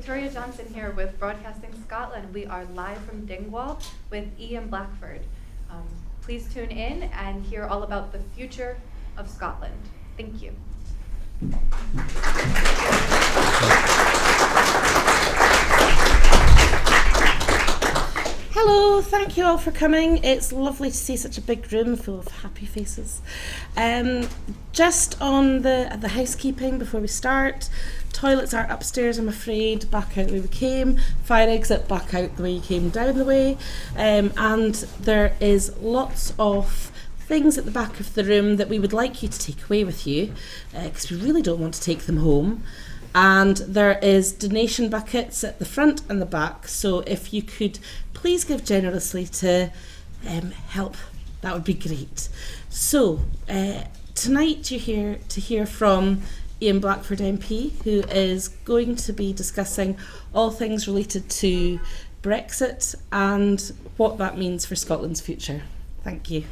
Victoria Johnson here with Broadcasting Scotland. We are live from Dingwall with Ian Blackford. Please tune in and hear all about the future of Scotland. Thank you. Hello, thank you all for coming. It's lovely to see such a big room full of happy faces. Just on the housekeeping before we start, toilets are upstairs, I'm afraid, back out the way we came, fire exit back out the way you came down the way, and there is lots of things at the back of the room that we would like you to take away with you, because we really don't want to take them home. And there is donation buckets at the front and the back, so if you could please give generously to help, that would be great. So tonight you're here to hear from Ian Blackford MP, who is going to be discussing all things related to Brexit and what that means for Scotland's future. Thank you.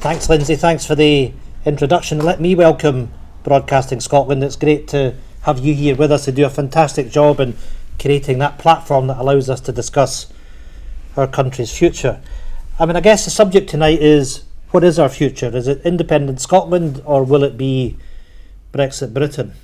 Thanks, Lindsay. Thanks for the introduction. Let me welcome Broadcasting Scotland. It's great to have you here with us to do a fantastic job in creating that platform that allows us to discuss our country's future. I mean, I guess the subject tonight is, what is our future? Is it independent Scotland or will it be Brexit Britain?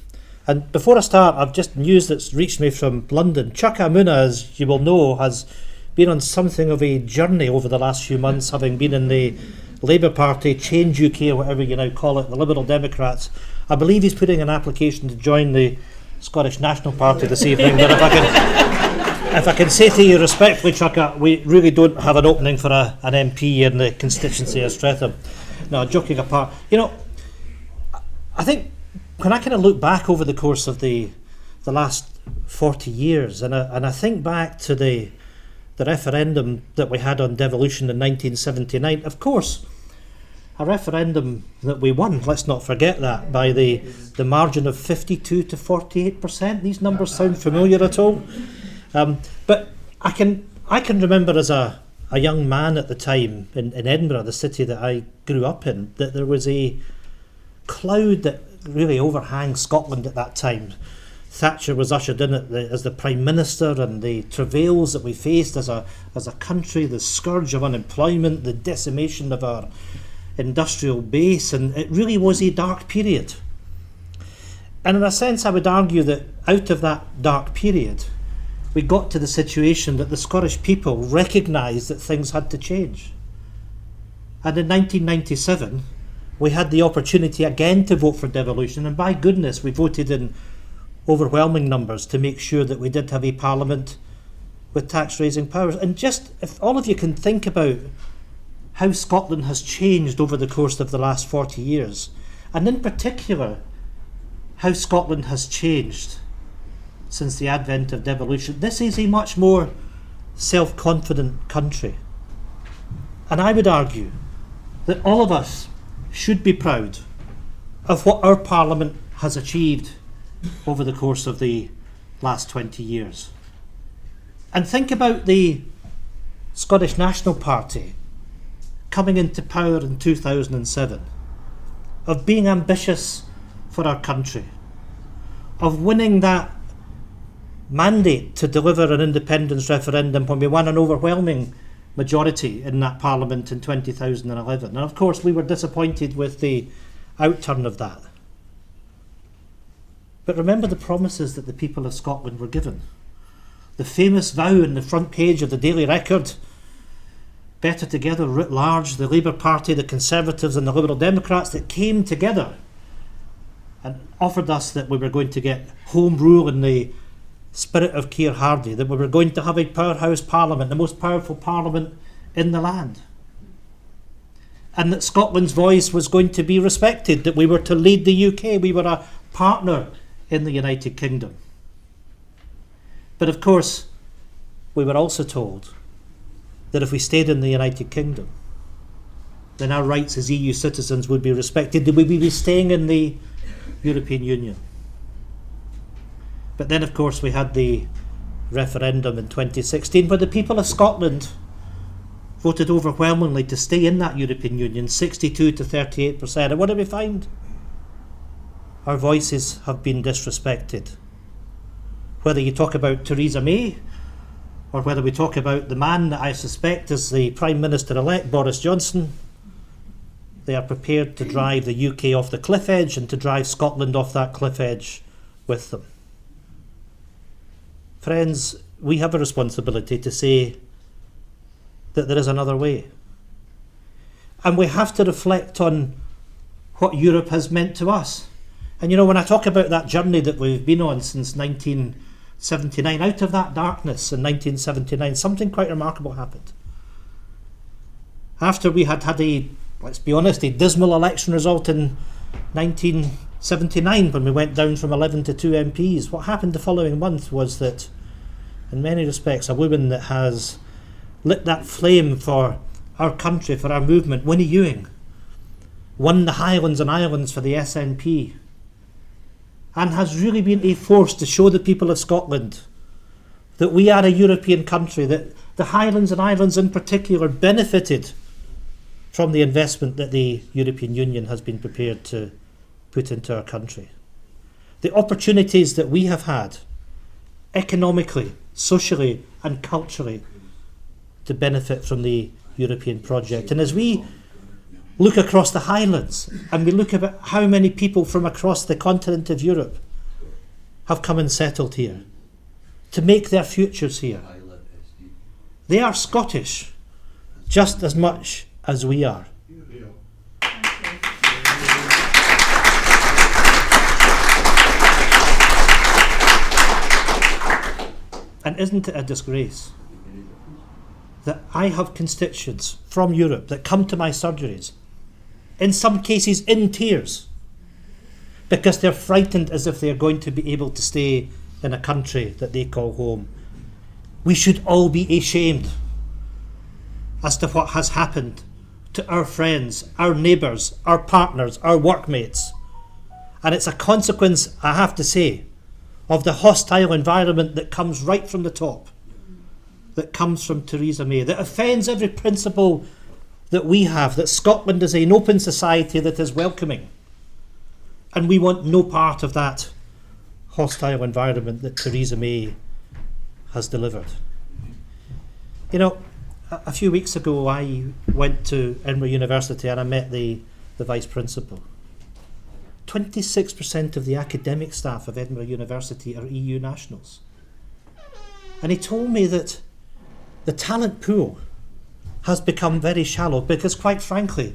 And before I start, I've just news that's reached me from London. Chuck Amuna, as you will know, has been on something of a journey over the last few months, having been in the Labour Party, Change UK, or whatever you now call it, the Liberal Democrats. I believe he's putting an application to join the Scottish National Party this evening. But if I can say to you respectfully, Chuck, we really don't have an opening for an MP in the constituency of Streatham. No, joking apart. You know, I think when I kind of look back over the course of the last 40 years, and I think back to the referendum that we had on devolution in 1979, of course, a referendum that we won, let's not forget that, by the margin of 52 to 48%. These numbers sound familiar at all? But I can remember as a young man at the time in Edinburgh, the city that I grew up in, that there was a cloud that really overhang Scotland at that time. Thatcher was ushered in as the Prime Minister, and the travails that we faced as a country, the scourge of unemployment, the decimation of our industrial base, and it really was a dark period. And in a sense, I would argue that out of that dark period, we got to the situation that the Scottish people recognised that things had to change. And in 1997, we had the opportunity again to vote for devolution, and by goodness, we voted in overwhelming numbers to make sure that we did have a parliament with tax-raising powers. And just, if all of you can think about how Scotland has changed over the course of the last 40 years, and in particular, how Scotland has changed since the advent of devolution, this is a much more self-confident country. And I would argue that all of us should be proud of what our parliament has achieved over the course of the last 20 years. And think about the Scottish National Party coming into power in 2007, of being ambitious for our country, of winning that mandate to deliver an independence referendum when we won an overwhelming majority in that parliament in 2011. And of course we were disappointed with the outturn of that. But remember the promises that the people of Scotland were given. The famous vow in the front page of the Daily Record, better together writ large, the Labour Party, the Conservatives and the Liberal Democrats, that came together and offered us that we were going to get home rule in the spirit of Keir Hardie, that we were going to have a powerhouse parliament, the most powerful parliament in the land, and that Scotland's voice was going to be respected, that we were to lead the UK, we were a partner in the United Kingdom. But of course, we were also told that if we stayed in the United Kingdom, then our rights as EU citizens would be respected, that we would be staying in the European Union. But then, of course, we had the referendum in 2016, where the people of Scotland voted overwhelmingly to stay in that European Union, 62 to 38%. And what did we find? Our voices have been disrespected. Whether you talk about Theresa May, or whether we talk about the man that I suspect is the Prime Minister-elect, Boris Johnson, they are prepared to drive the UK off the cliff edge and to drive Scotland off that cliff edge with them. Friends, we have a responsibility to say that there is another way. And we have to reflect on what Europe has meant to us. And you know, when I talk about that journey that we've been on since 1979, out of that darkness in 1979, something quite remarkable happened. After we had a, let's be honest, a dismal election result in 1979 when we went down from 11 to 2 MPs, what happened the following month was that, in many respects, a woman that has lit that flame for our country, for our movement, Winnie Ewing, won the Highlands and Islands for the SNP, and has really been a force to show the people of Scotland that we are a European country, that the Highlands and Islands in particular benefited from the investment that the European Union has been prepared to put into our country. The opportunities that we have had, economically, socially and culturally, to benefit from the European project. And as we look across the Highlands and we look at how many people from across the continent of Europe have come and settled here to make their futures here, they are Scottish just as much as we are. And isn't it a disgrace that I have constituents from Europe that come to my surgeries, in some cases in tears, because they're frightened as if they're going to be able to stay in a country that they call home. We should all be ashamed as to what has happened to our friends, our neighbours, our partners, our workmates. And it's a consequence, I have to say, of the hostile environment that comes right from the top, that comes from Theresa May, that offends every principle that we have, that Scotland is an open society that is welcoming. And we want no part of that hostile environment that Theresa May has delivered. You know, a few weeks ago I went to Edinburgh University and I met the Vice Principal. 26% of the academic staff of Edinburgh University are EU nationals. And he told me that the talent pool has become very shallow because, quite frankly,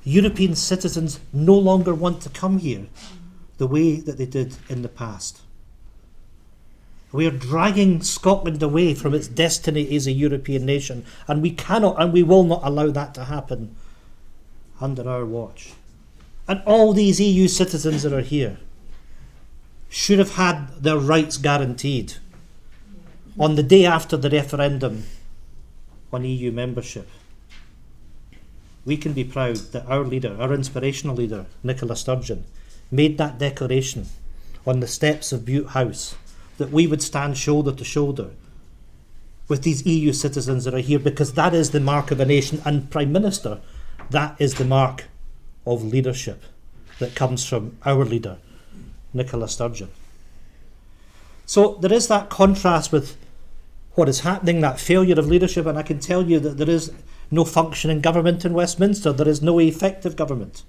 European citizens no longer want to come here the way that they did in the past. We are dragging Scotland away from its destiny as a European nation, and we cannot and we will not allow that to happen under our watch. And all these EU citizens that are here should have had their rights guaranteed on the day after the referendum on EU membership. We can be proud that our leader, our inspirational leader, Nicola Sturgeon, made that declaration on the steps of Bute House, that we would stand shoulder to shoulder with these EU citizens that are here, because that is the mark of a nation. And Prime Minister, that is the mark of leadership that comes from our leader, Nicola Sturgeon. So there is that contrast with what is happening, that failure of leadership, and I can tell you that there is no functioning government in Westminster, there is no effective government.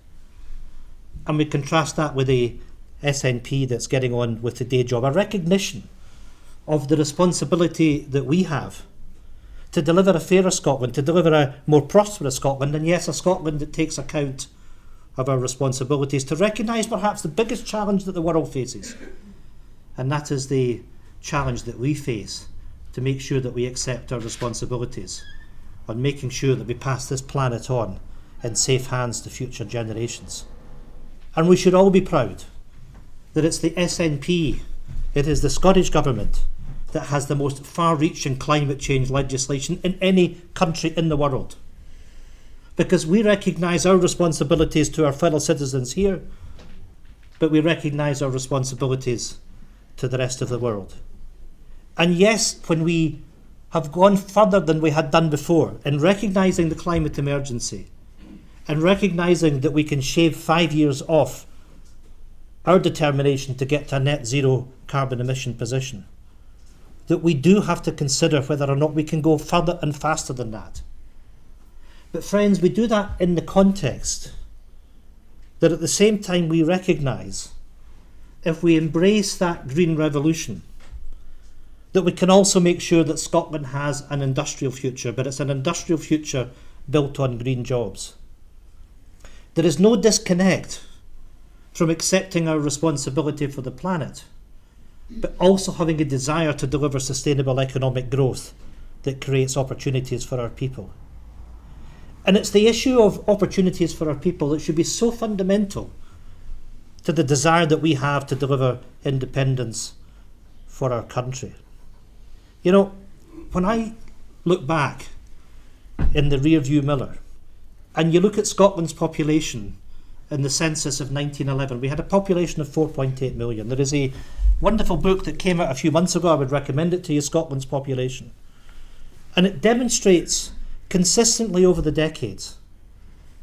And we contrast that with a SNP that's getting on with the day job, a recognition of the responsibility that we have to deliver a fairer Scotland, to deliver a more prosperous Scotland, and yes, a Scotland that takes account of our responsibilities, to recognise perhaps the biggest challenge that the world faces, and that is the challenge that we face to make sure that we accept our responsibilities on making sure that we pass this planet on in safe hands to future generations. And we should all be proud that it's the SNP, it is the Scottish Government that has the most far-reaching climate change legislation in any country in the world. Because we recognise our responsibilities to our fellow citizens here, but we recognise our responsibilities to the rest of the world. And yes, when we have gone further than we had done before in recognising the climate emergency and recognising that we can shave 5 years off our determination to get to a net zero carbon emission position, that we do have to consider whether or not we can go further and faster than that. But friends, we do that in the context that at the same time we recognise, if we embrace that green revolution, that we can also make sure that Scotland has an industrial future, but it's an industrial future built on green jobs. There is no disconnect from accepting our responsibility for the planet, but also having a desire to deliver sustainable economic growth that creates opportunities for our people. And it's the issue of opportunities for our people that should be so fundamental to the desire that we have to deliver independence for our country. You know, when I look back in the rearview mirror and you look at Scotland's population in the census of 1911, we had a population of 4.8 million. There is a wonderful book that came out a few months ago. I would recommend it to you, Scotland's Population. And it demonstrates consistently over the decades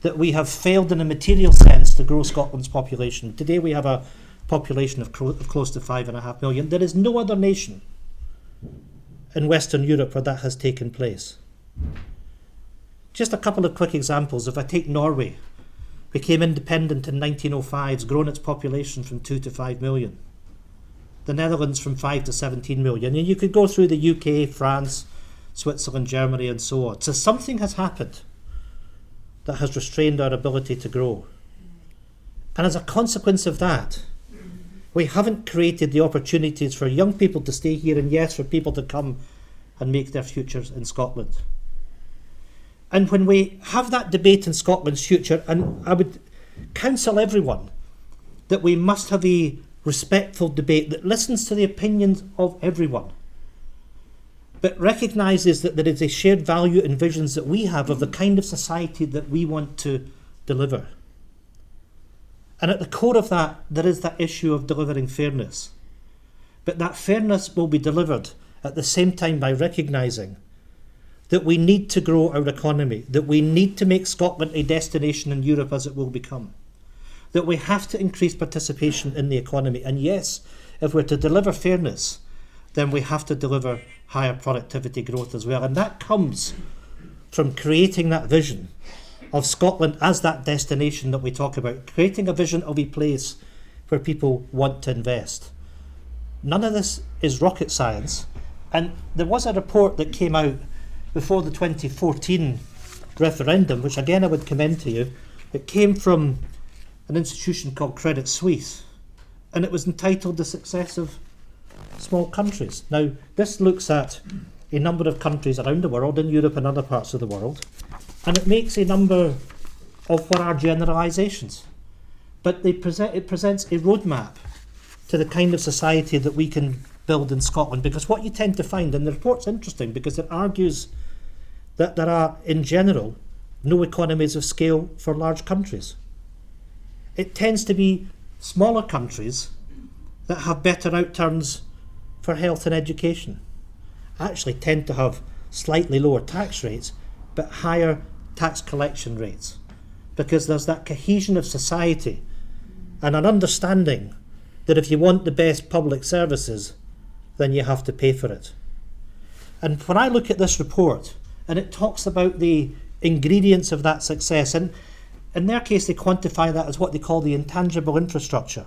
that we have failed in a material sense to grow Scotland's population. Today we have a population of close to 5.5 million. There is no other nation in Western Europe where that has taken place. Just a couple of quick examples. If I take Norway, became independent in 1905, has grown its population from 2 to 5 million. The Netherlands from 5 to 17 million. And you could go through the UK, France, Switzerland, Germany, and so on. So something has happened that has restrained our ability to grow. And as a consequence of that, we haven't created the opportunities for young people to stay here, and yes, for people to come and make their futures in Scotland. And when we have that debate in Scotland's future, and I would counsel everyone that we must have a respectful debate that listens to the opinions of everyone, but recognises that there is a shared value and visions that we have of the kind of society that we want to deliver. And at the core of that, there is that issue of delivering fairness. But that fairness will be delivered at the same time by recognising that we need to grow our economy, that we need to make Scotland a destination in Europe as it will become, that we have to increase participation in the economy. And yes, if we're to deliver fairness, then we have to deliver higher productivity growth as well. And that comes from creating that vision of Scotland as that destination that we talk about, creating a vision of a place where people want to invest. None of this is rocket science. And there was a report that came out before the 2014 referendum, which again I would commend to you. It came from an institution called Credit Suisse, and it was entitled The Success of Small Countries. Now, this looks at a number of countries around the world, in Europe and other parts of the world, and it makes a number of what are generalisations. But it presents a roadmap to the kind of society that we can build in Scotland. Because what you tend to find, and the report's interesting because it argues that there are, in general, no economies of scale for large countries. It tends to be smaller countries that have better outturns for health and education, actually tend to have slightly lower tax rates, but higher tax collection rates, because there's that cohesion of society and an understanding that if you want the best public services, then you have to pay for it. And when I look at this report, and it talks about the ingredients of that success, and in their case they quantify that as what they call the intangible infrastructure.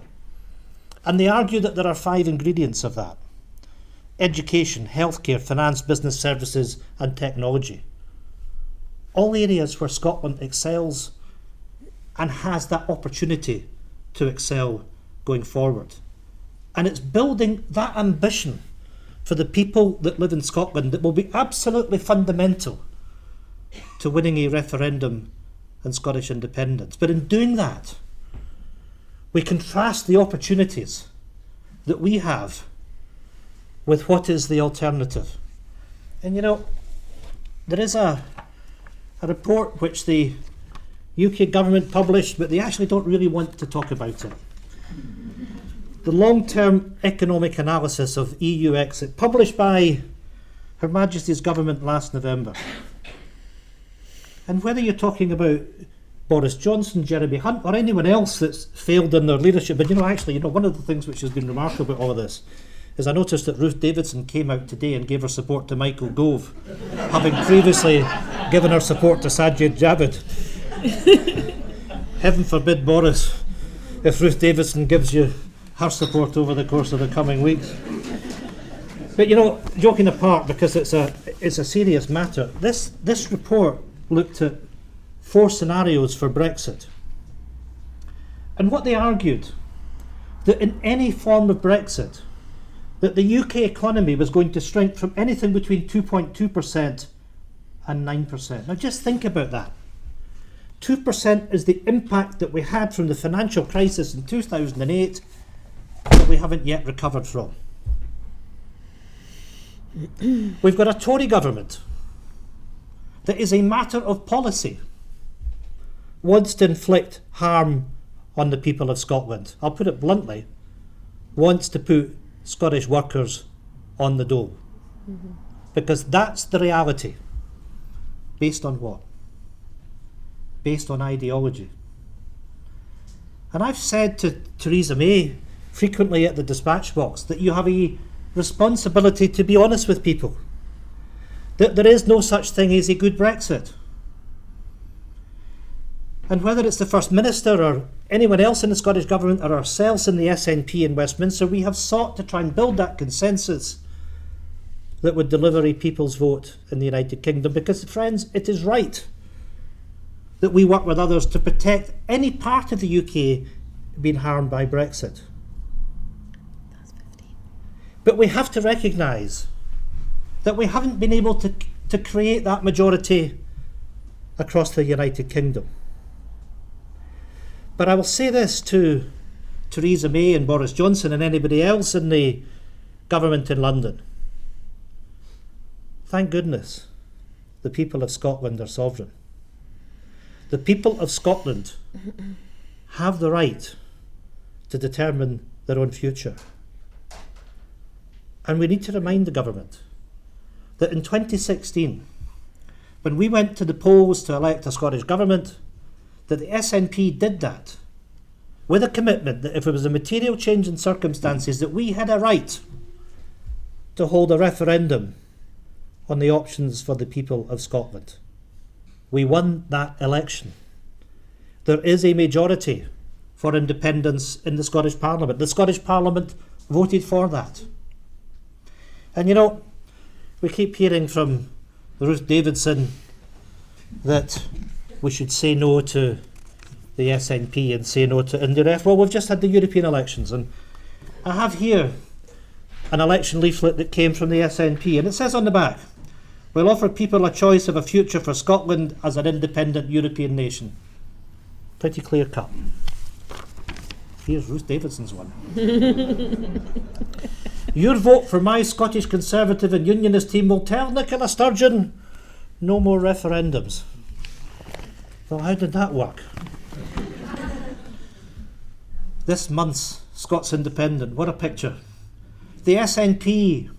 And they argue that there are 5 ingredients of that: education, healthcare, finance, business services, and technology. All areas where Scotland excels and has that opportunity to excel going forward. And it's building that ambition for the people that live in Scotland that will be absolutely fundamental to winning a referendum and Scottish independence. But in doing that, we contrast the opportunities that we have with what is the alternative. And you know, there is a report which the UK government published, but they actually don't really want to talk about it. The long-term economic analysis of EU exit, published by Her Majesty's government last November. And whether you're talking about Boris Johnson, Jeremy Hunt, or anyone else that's failed in their leadership, but one of the things which has been remarkable about all of this is I noticed that Ruth Davidson came out today and gave her support to Michael Gove, having previously given her support to Sajid Javid. Heaven forbid, Boris, if Ruth Davidson gives you her support over the course of the coming weeks. But joking apart, because it's a serious matter, this report looked at 4 scenarios for Brexit. And what they argued, that in any form of Brexit, that the UK economy was going to shrink from anything between 2.2% and 9%. Now just think about that. 2% is the impact that we had from the financial crisis in 2008 that we haven't yet recovered from. We've got a Tory government that is a matter of policy wants to inflict harm on the people of Scotland. I'll put it bluntly, wants to put Scottish workers on the dole. Mm-hmm. Because that's the reality. Based on what? Based on ideology. And I've said to Theresa May frequently at the dispatch box that you have a responsibility to be honest with people. That there is no such thing as a good Brexit. And whether it's the First Minister or anyone else in the Scottish Government or ourselves in the SNP in Westminster, we have sought to try and build that consensus that would deliver a people's vote in the United Kingdom. Because, friends, it is right that we work with others to protect any part of the UK being harmed by Brexit. But we have to recognise that we haven't been able to create that majority across the United Kingdom. But I will say this to Theresa May and Boris Johnson and anybody else in the government in London. Thank goodness the people of Scotland are sovereign. The people of Scotland have the right to determine their own future. And we need to remind the government that in 2016, when we went to the polls to elect a Scottish government, that the SNP did that with a commitment that if there was a material change in circumstances, that we had a right to hold a referendum on the options for the people of Scotland. We won that election. There is a majority for independence in the Scottish Parliament. The Scottish Parliament voted for that. And we keep hearing from Ruth Davidson that we should say no to the SNP and say no to IndyRef. Well, we've just had the European elections, and I have here an election leaflet that came from the SNP, and it says on the back, "We'll offer people a choice of a future for Scotland as an independent European nation." Pretty clear cut. Here's Ruth Davidson's one. "Your vote for my Scottish Conservative and Unionist team will tell Nicola Sturgeon no more referendums." Well, how did that work? This month's Scots Independent, what a picture. The SNP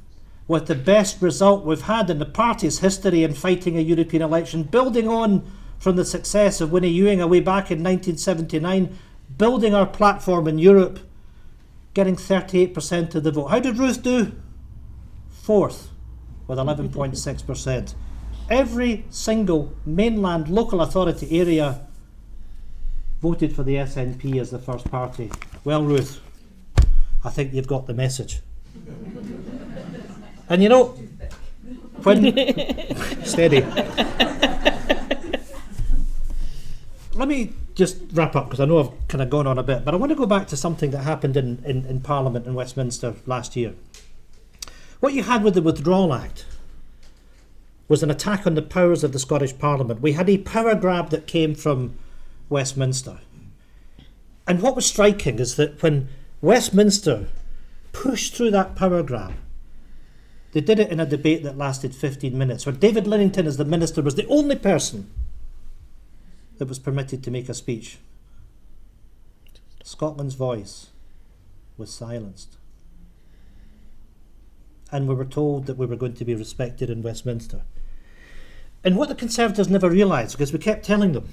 with the best result we've had in the party's history in fighting a European election, building on from the success of Winnie Ewing way back in 1979, building our platform in Europe, getting 38% of the vote. How did Ruth do? 4th with 11.6%. Every single mainland local authority area voted for the SNP as the first party. Well, Ruth, I think you've got the message. And when... Steady. Let me just wrap up, because I know I've kind of gone on a bit, but I want to go back to something that happened in Parliament in Westminster last year. What you had with the Withdrawal Act was an attack on the powers of the Scottish Parliament. We had a power grab that came from Westminster. And what was striking is that when Westminster pushed through that power grab, they did it in a debate that lasted 15 minutes, where David Linnington, as the Minister, was the only person that was permitted to make a speech. Scotland's voice was silenced. and we were told that we were going to be respected in Westminster. And what the Conservatives never realised, because we kept telling them,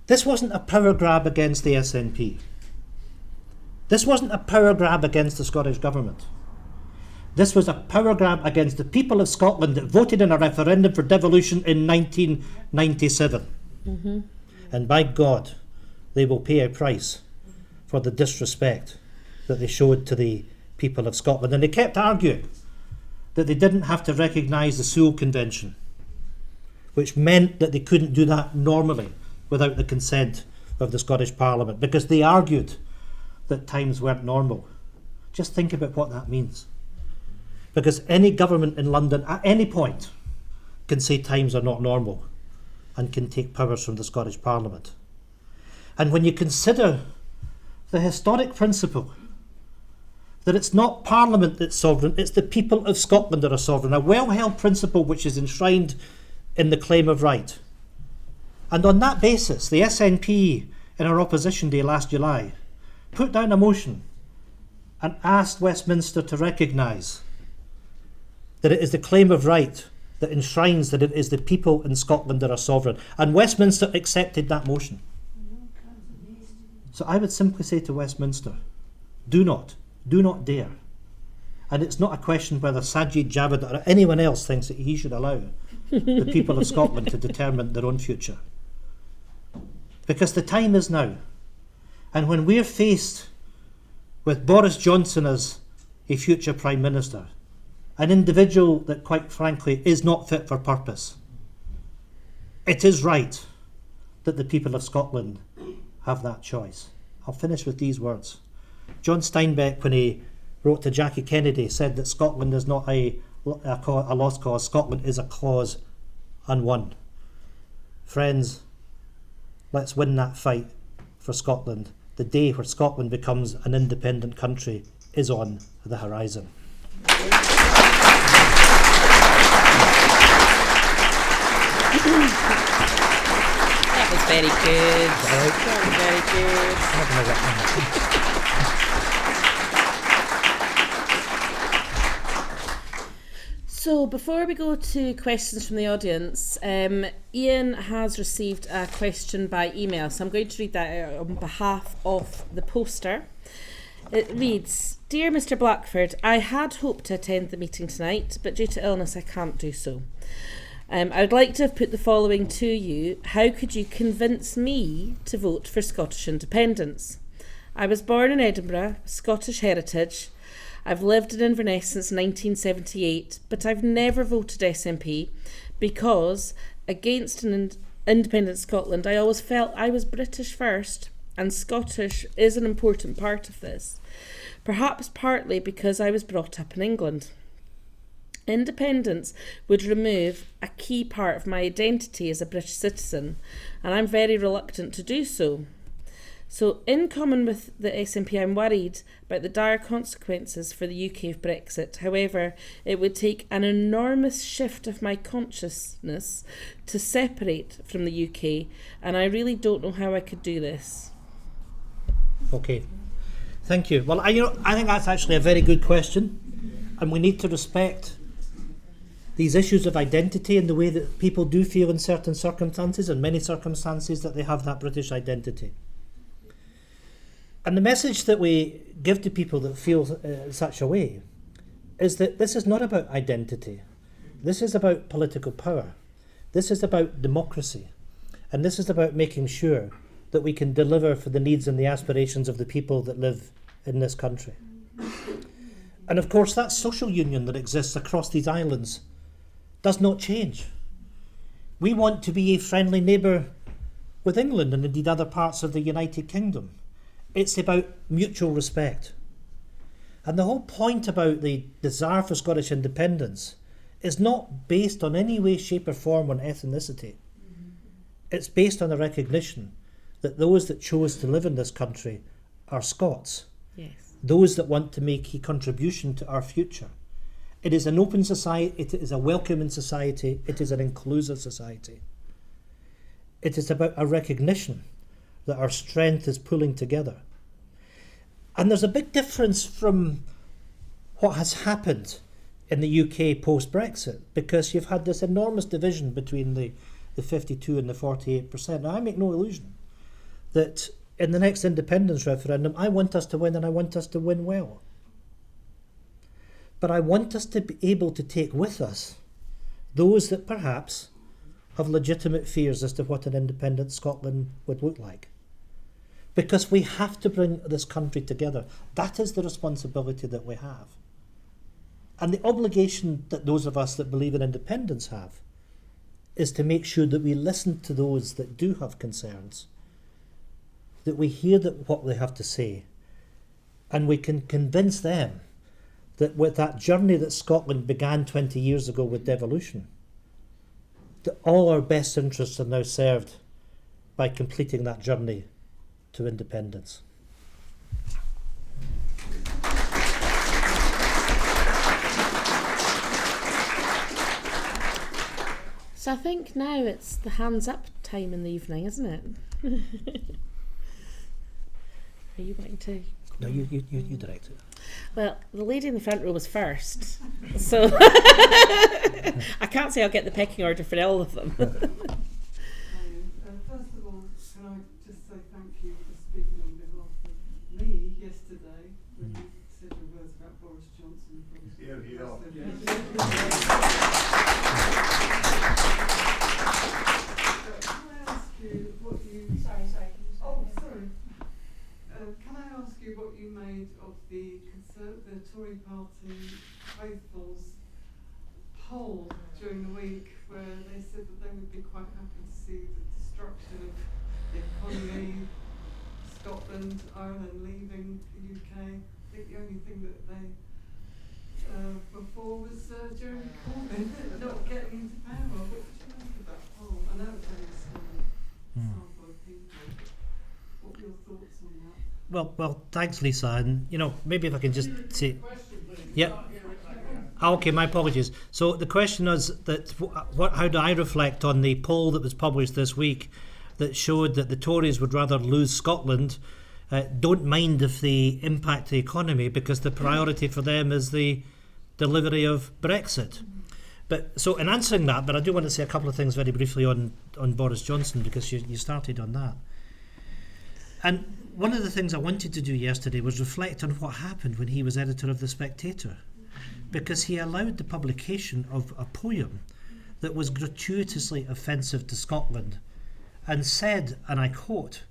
this wasn't a power grab against the SNP. This wasn't a power grab against the Scottish Government. This was a power grab against the people of Scotland that voted in a referendum for devolution in 1997. Mm-hmm. And by God, they will pay a price for the disrespect that they showed to the people of Scotland. And they kept arguing that they didn't have to recognise the Sewell Convention, which meant that they couldn't do that normally without the consent of the Scottish Parliament, because they argued that times weren't normal. Just think about what that means. Because any government in London at any point can say times are not normal and can take powers from the Scottish Parliament. And when you consider the historic principle that it's not Parliament that's sovereign, it's the people of Scotland that are sovereign, a well-held principle which is enshrined in the Claim of Right. And on that basis, the SNP, in our opposition day last July, put down a motion and asked Westminster to recognise that it is the Claim of Right that enshrines that it is the people in Scotland that are sovereign. And Westminster accepted that motion. So I would simply say to Westminster, do not dare. And it's not a question whether Sajid Javid or anyone else thinks that he should allow the people of Scotland to determine their own future. Because the time is now. And when we're faced with Boris Johnson as a future Prime Minister, an individual that, quite frankly, is not fit for purpose, it is right that the people of Scotland have that choice. I'll finish with these words. John Steinbeck, when he wrote to Jackie Kennedy, said that Scotland is not a lost cause, Scotland is a cause unwon. Friends, let's win that fight for Scotland. The day where Scotland becomes an independent country is on the horizon. That was very good. Very good. So before we go to questions from the audience, Ian has received a question by email, so I'm going to read that out on behalf of the poster. It reads, Dear Mr Blackford, I had hoped to attend the meeting tonight, but due to illness I can't do so. I would like to have put the following to you. How could you convince me to vote for Scottish independence? I was born in Edinburgh, Scottish heritage. I've lived in Inverness since 1978, but I've never voted SNP because, against an independent Scotland, I always felt I was British first, and Scottish is an important part of this. Perhaps partly because I was brought up in England. Independence would remove a key part of my identity as a British citizen, and I'm very reluctant to do so. So, in common with the SNP, I'm worried about the dire consequences for the UK of Brexit. However, it would take an enormous shift of my consciousness to separate from the UK, and I really don't know how I could do this. Okay, thank you. Well, I think that's actually a very good question, and we need to respect these issues of identity and the way that people do feel in certain circumstances, and many circumstances, that they have that British identity. And the message that we give to people that feel such a way is that this is not about identity. This is about political power. This is about democracy. And this is about making sure that we can deliver for the needs and the aspirations of the people that live in this country. And of course, that social union that exists across these islands does not change. We want to be a friendly neighbour with England and indeed other parts of the United Kingdom. It's about mutual respect. And the whole point about the desire for Scottish independence is not based on any way, shape or form on ethnicity. It's based on a recognition that those that chose to live in this country are Scots. Yes. Those that want to make a contribution to our future. It is an open society, it is a welcoming society, it is an inclusive society. It is about a recognition that our strength is pulling together. And there's a big difference from what has happened in the UK post-Brexit, because you've had this enormous division between the 52 and the 48%. Now, I make no illusion that in the next independence referendum, I want us to win, and I want us to win well. But I want us to be able to take with us those that perhaps have legitimate fears as to what an independent Scotland would look like. Because we have to bring this country together. That is the responsibility that we have. And the obligation that those of us that believe in independence have is to make sure that we listen to those that do have concerns, that we hear what they have to say, and we can convince them that with that journey that Scotland began 20 years ago with devolution, that all our best interests are now served by completing that journey to independence. So I think now it's the hands up time in the evening, isn't it? Are you wanting to? No, you direct it. Well, the lady in the front row was first, so I can't say I'll get the pecking order for all of them. First of all, can I just say thank you for speaking on behalf of me yesterday when you said your words about Boris Johnson. Yeah. Can I ask you what you... Sorry. Oh, sorry. Can I ask you what you made of the Tory party faithfuls poll during the week where they said that they would be quite happy to see the destruction of the economy, Scotland, Ireland leaving the UK? I think the only thing that they were for was Jeremy Corbyn not getting into power. What did you make of that poll? I know it's only a small sample of people, but what were your thoughts on that? Well, thanks, Lisa. And maybe if I can just say, okay, my apologies. So the question is that how do I reflect on the poll that was published this week that showed that the Tories would rather lose Scotland, don't mind if they impact the economy because the priority for them is the delivery of Brexit. But so in answering that, but I do want to say a couple of things very briefly on Boris Johnson, because you started on that. And one of the things I wanted to do yesterday was reflect on what happened when he was editor of The Spectator, because he allowed the publication of a poem that was gratuitously offensive to Scotland and said, and I quote,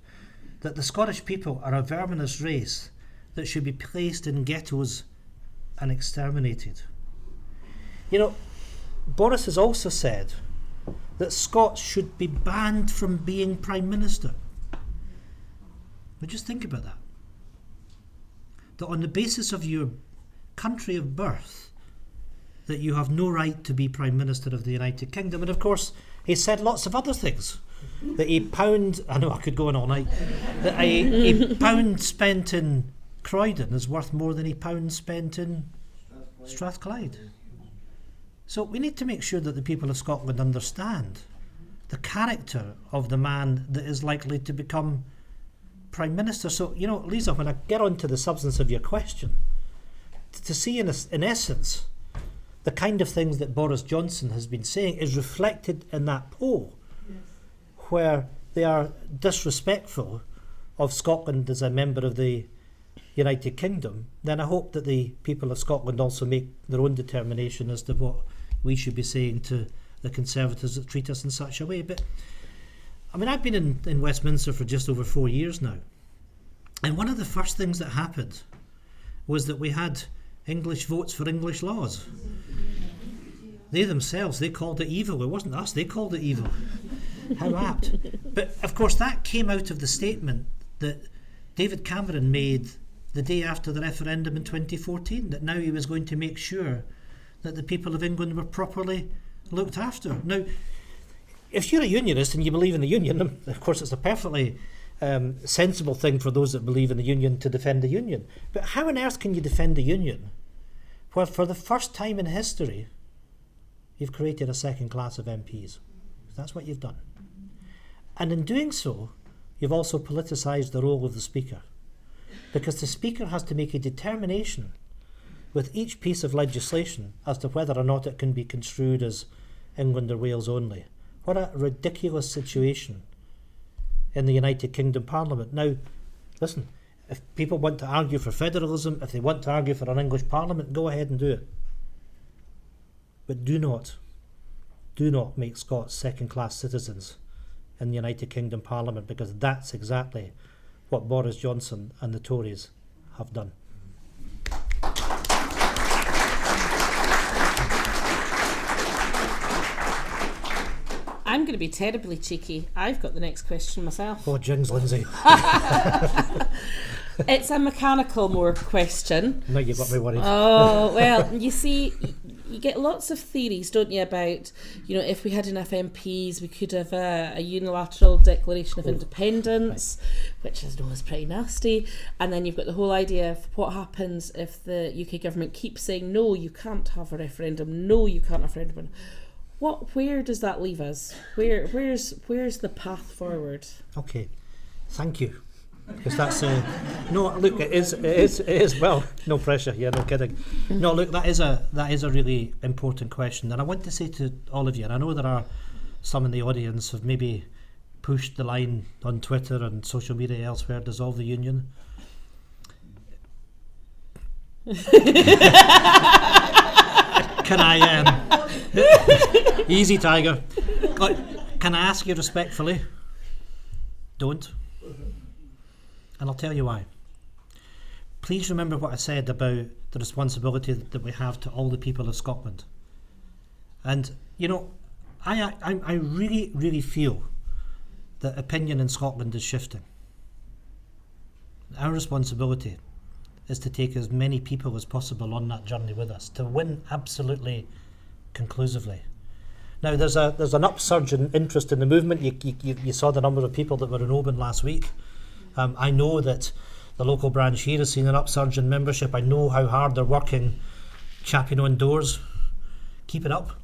that the Scottish people are a verminous race that should be placed in ghettos and exterminated. Boris has also said that Scots should be banned from being Prime Minister. But just think about that. That on the basis of your country of birth, that you have no right to be Prime Minister of the United Kingdom. And of course, he said lots of other things. That I know I could go on all night, that a pound spent in Croydon is worth more than a pound spent in Strathclyde. So we need to make sure that the people of Scotland understand the character of the man that is likely to become Prime Minister. So, Lisa, when I get on to the substance of your question, to see in essence the kind of things that Boris Johnson has been saying is reflected in that poll, Yes. where they are disrespectful of Scotland as a member of the United Kingdom, then I hope that the people of Scotland also make their own determination as to what we should be saying to the Conservatives that treat us in such a way. But I've been in Westminster for just over 4 years now, and one of the first things that happened was that we had English votes for English laws. They themselves, they called it evil. It wasn't us, they called it evil. How apt. But of course that came out of the statement that David Cameron made the day after the referendum in 2014, that now he was going to make sure that the people of England were properly looked after. Now, if you're a unionist and you believe in the union, of course it's a perfectly sensible thing for those that believe in the union to defend the union. But how on earth can you defend the union where for the first time in history you've created a second class of MPs? That's what you've done. And in doing so, you've also politicised the role of the Speaker, because the Speaker has to make a determination with each piece of legislation as to whether or not it can be construed as England or Wales only. What a ridiculous situation in the United Kingdom Parliament. Now, listen, if people want to argue for federalism, if they want to argue for an English Parliament, go ahead and do it. But do not make Scots second-class citizens in the United Kingdom Parliament, because that's exactly what Boris Johnson and the Tories have done. I'm going to be terribly cheeky. I've got the next question myself. Oh, jings, Lindsay. It's a mechanical more question. Now you got me worried. Oh, well, you see, you get lots of theories, don't you, about, if we had enough MPs, we could have a unilateral declaration of independence, which I know is pretty nasty. And then you've got the whole idea of what happens if the UK government keeps saying, no, you can't have a referendum, no, you can't have a referendum. Where does that leave us? Where's the path forward? Okay, thank you. Because that's no. Look, it is. Well, no pressure. Yeah, no kidding. No, look, that is a really important question, and I want to say to all of you, and I know there are some in the audience who've maybe pushed the line on Twitter and social media elsewhere, dissolve the union. Can I? Easy, Tiger. Can I ask you respectfully? Don't. And I'll tell you why. Please remember what I said about the responsibility that we have to all the people of Scotland. And, I really, really feel that opinion in Scotland is shifting. Our responsibility is to take as many people as possible on that journey with us, to win absolutely conclusively. Now, there's an upsurge in interest in the movement. You saw the number of people that were in Oban last week. I know that the local branch here has seen an upsurge in membership. I know how hard they're working, championing on doors. Keep it up.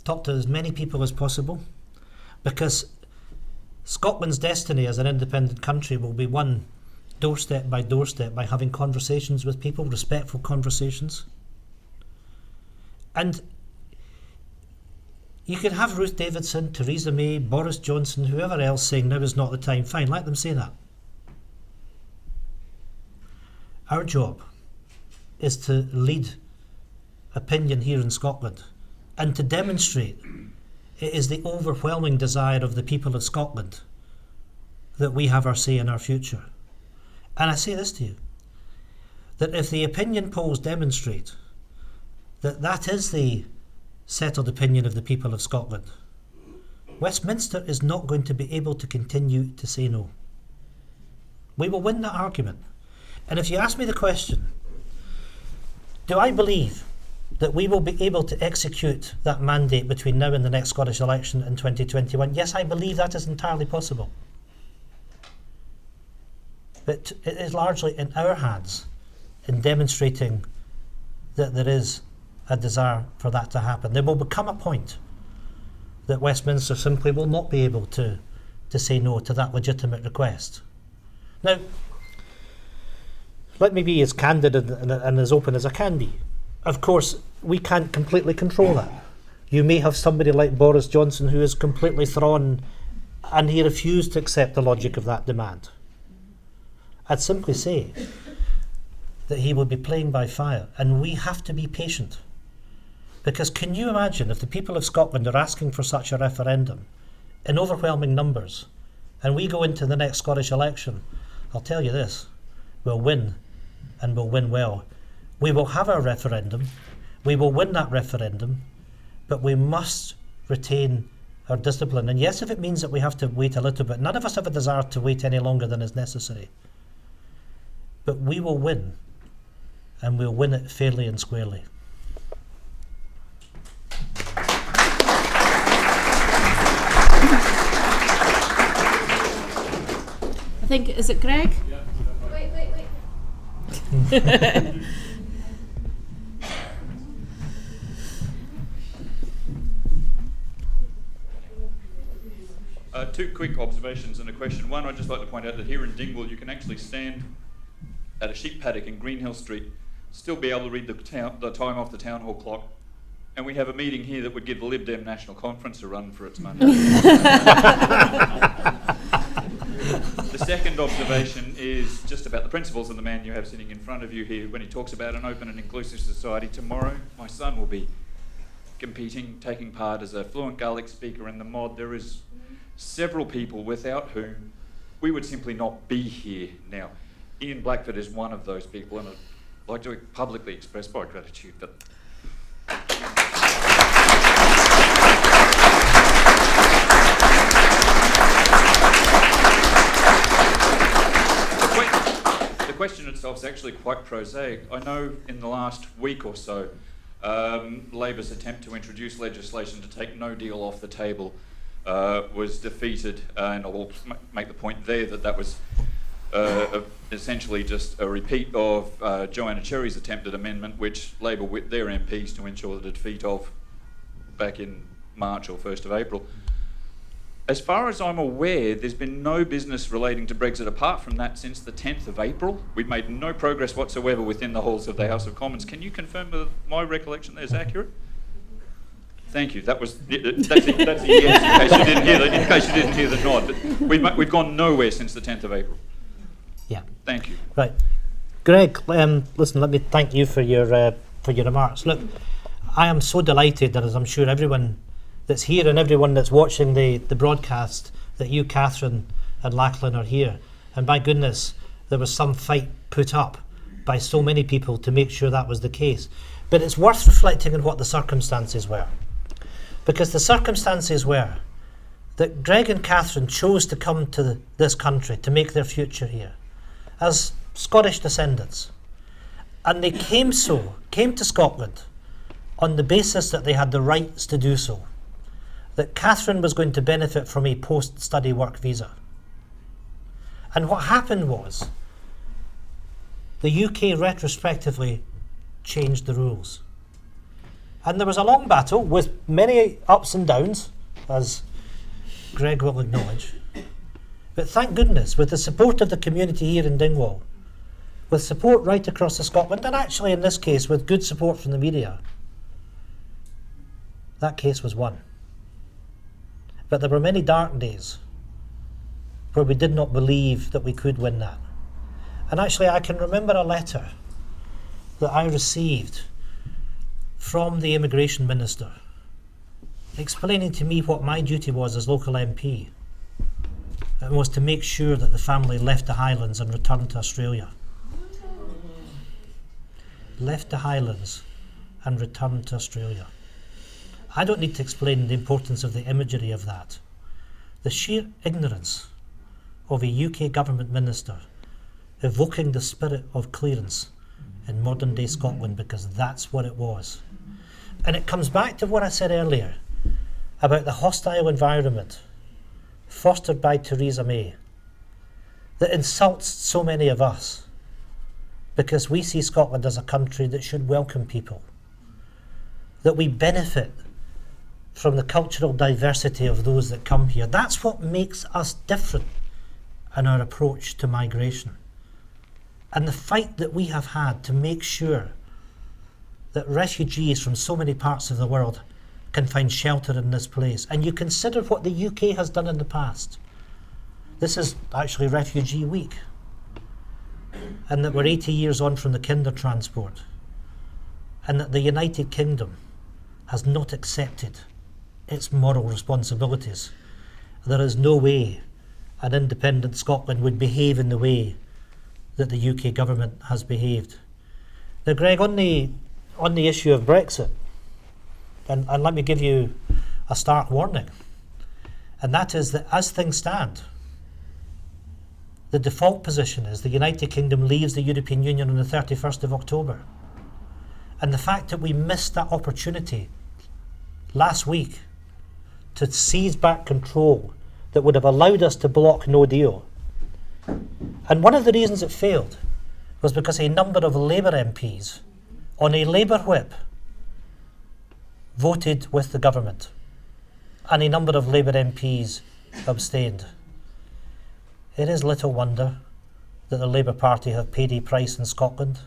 Talk to as many people as possible, because Scotland's destiny as an independent country will be won doorstep by doorstep by having conversations with people, respectful conversations. And you could have Ruth Davidson, Theresa May, Boris Johnson, whoever else saying now is not the time. Fine, let them say that. Our job is to lead opinion here in Scotland and to demonstrate it is the overwhelming desire of the people of Scotland that we have our say in our future. And I say this to you, that if the opinion polls demonstrate that that is the settled opinion of the people of Scotland, Westminster is not going to be able to continue to say no. We will win that argument. And if you ask me the question, do I believe that we will be able to execute that mandate between now and the next Scottish election in 2021? Yes, I believe that is entirely possible. But it is largely in our hands in demonstrating that there is a desire for that to happen. There will become a point that Westminster simply will not be able to say no to that legitimate request. Now, let me be as candid and as open as I can be. Of course, we can't completely control that. You may have somebody like Boris Johnson who is completely thrown and he refused to accept the logic of that demand. I'd simply say that he will be playing by fire, and we have to be patient. Because can you imagine if the people of Scotland are asking for such a referendum in overwhelming numbers, and we go into the next Scottish election? I'll tell you this, we'll win, and we'll win well. We will have our referendum, we will win that referendum, but we must retain our discipline. And yes, if it means that we have to wait a little bit, none of us have a desire to wait any longer than is necessary. But we will win, and we'll win it fairly and squarely. I think, is it Greg? Wait. Two quick observations and a question. One, I'd just like to point out that here in Dingwall you can actually stand at a sheep paddock in Greenhill Street, still be able to read the time off the town hall clock, and we have a meeting here that would give the Lib Dem National Conference a run for its money. The second observation is just about the principles of the man you have sitting in front of you here when he talks about an open and inclusive society. Tomorrow, my son will be competing, taking part as a fluent Gaelic speaker in the mod. There is several people without whom we would simply not be here now. Ian Blackford is one of those people, and I'd like to publicly express my gratitude. The question itself is actually quite prosaic. I know in the last week or so, Labor's attempt to introduce legislation to take no deal off the table was defeated, and I'll make the point there that was essentially just a repeat of Joanna Cherry's attempted amendment, which Labor whipped their MPs to ensure the defeat of back in March or 1st of April. As far as I'm aware, there's been no business relating to Brexit apart from that since the 10th of April. We've made no progress whatsoever within the halls of the House of Commons. Can you confirm that my recollection there is accurate? Thank you. That's a yes, in case you didn't hear the nod. But we've gone nowhere since the 10th of April. Yeah. Thank you. Right. Greg, listen, let me thank you for your remarks. Look, I am so delighted, as I'm sure everyone that's here and everyone that's watching the broadcast, that you, Catherine and Lachlan, are here. And my goodness, there was some fight put up by so many people to make sure that was the case. But it's worth reflecting on what the circumstances were. Because the circumstances were that Greg and Catherine chose to come to this country to make their future here as Scottish descendants. And they came to Scotland on the basis that they had the rights to do so. That Catherine was going to benefit from a post-study work visa. And what happened was the UK retrospectively changed the rules. And there was a long battle with many ups and downs, as Greg will acknowledge. But thank goodness, with the support of the community here in Dingwall, with support right across Scotland, and actually in this case with good support from the media, that case was won. But there were many dark days where we did not believe that we could win that. And actually I can remember a letter that I received from the immigration minister explaining to me what my duty was as local MP, and was to make sure that the family left the Highlands and returned to Australia. Left the Highlands and returned to Australia. I don't need to explain the importance of the imagery of that. The sheer ignorance of a UK government minister evoking the spirit of clearance in modern day Scotland, because that's what it was. And it comes back to what I said earlier about the hostile environment fostered by Theresa May that insults so many of us, because we see Scotland as a country that should welcome people, that we benefit from the cultural diversity of those that come here. That's what makes us different in our approach to migration. And the fight that we have had to make sure that refugees from so many parts of the world can find shelter in this place. And you consider what the UK has done in the past. This is actually Refugee Week. And that we're 80 years on from the Kinder transport. And that the United Kingdom has not accepted its moral responsibilities. There is no way an independent Scotland would behave in the way that the UK government has behaved. Now, Greg, on the issue of Brexit, and let me give you a stark warning, and that is that as things stand, the default position is the United Kingdom leaves the European Union on the 31st of October. And the fact that we missed that opportunity last week to seize back control that would have allowed us to block no deal. And one of the reasons it failed was because a number of Labour MPs on a Labour whip voted with the government, and a number of Labour MPs abstained. It is little wonder that the Labour Party have paid a price in Scotland,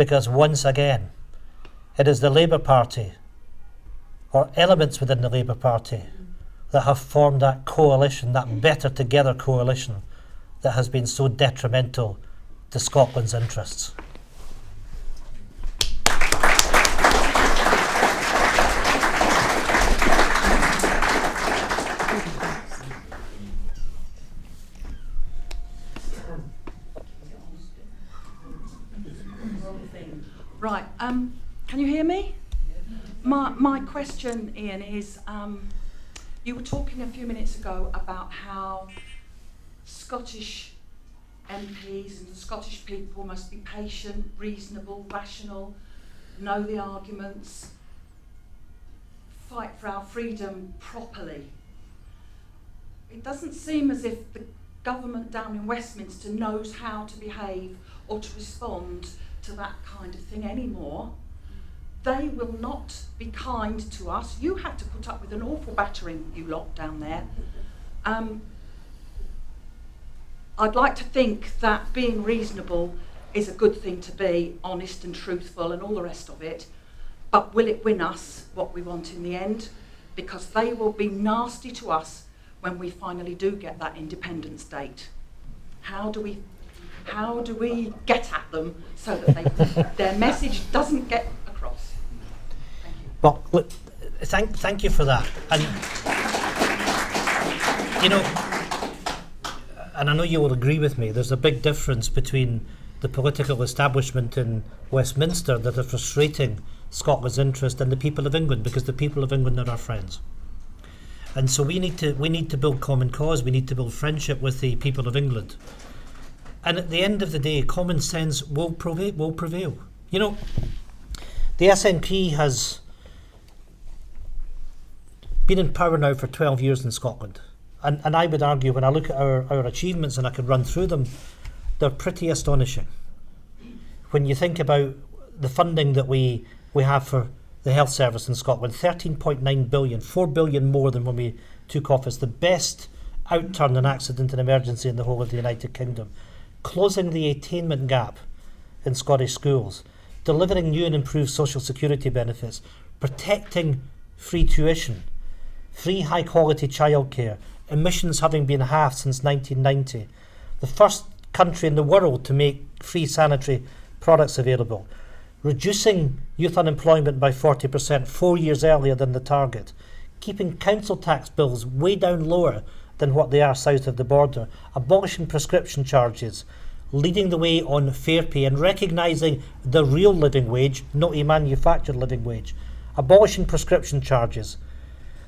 because once again, it is the Labour Party, or elements within the Labour Party, that have formed that coalition, that Better Together coalition, that has been so detrimental to Scotland's interests. Right, can you hear me? My question, Ian, is you were talking a few minutes ago about how Scottish MPs and the Scottish people must be patient, reasonable, rational, know the arguments, fight for our freedom properly. It doesn't seem as if the government down in Westminster knows how to behave or to respond to that kind of thing anymore. They will not be kind to us. You had to put up with an awful battering, you lot down there. I'd like to think that being reasonable is a good thing to be, honest and truthful and all the rest of it, but will it win us what we want in the end? Because they will be nasty to us when we finally do get that independence date. How do we get at them so that their message doesn't get across? Thank you. Well, look, thank you for that. And, you know, and I know you will agree with me, there's a big difference between the political establishment in Westminster that are frustrating Scotland's interest and the people of England, because the people of England are our friends. And so we need to build common cause, we need to build friendship with the people of England. And at the end of the day, common sense will prevail. You know, the SNP has been in power now for 12 years in Scotland. And I would argue, when I look at our achievements, and I could run through them, they're pretty astonishing. When you think about the funding that we have for the health service in Scotland, 13.9 billion, 4 billion more than when we took office, the best outturn in accident and emergency in the whole of the United Kingdom, closing the attainment gap in Scottish schools, delivering new and improved social security benefits, protecting free tuition, free high quality childcare, emissions having been halved since 1990, the first country in the world to make free sanitary products available, reducing youth unemployment by 40%, 4 years earlier than the target, keeping council tax bills way down lower than what they are south of the border, abolishing prescription charges, leading the way on fair pay and recognising the real living wage, not a manufactured living wage, abolishing prescription charges.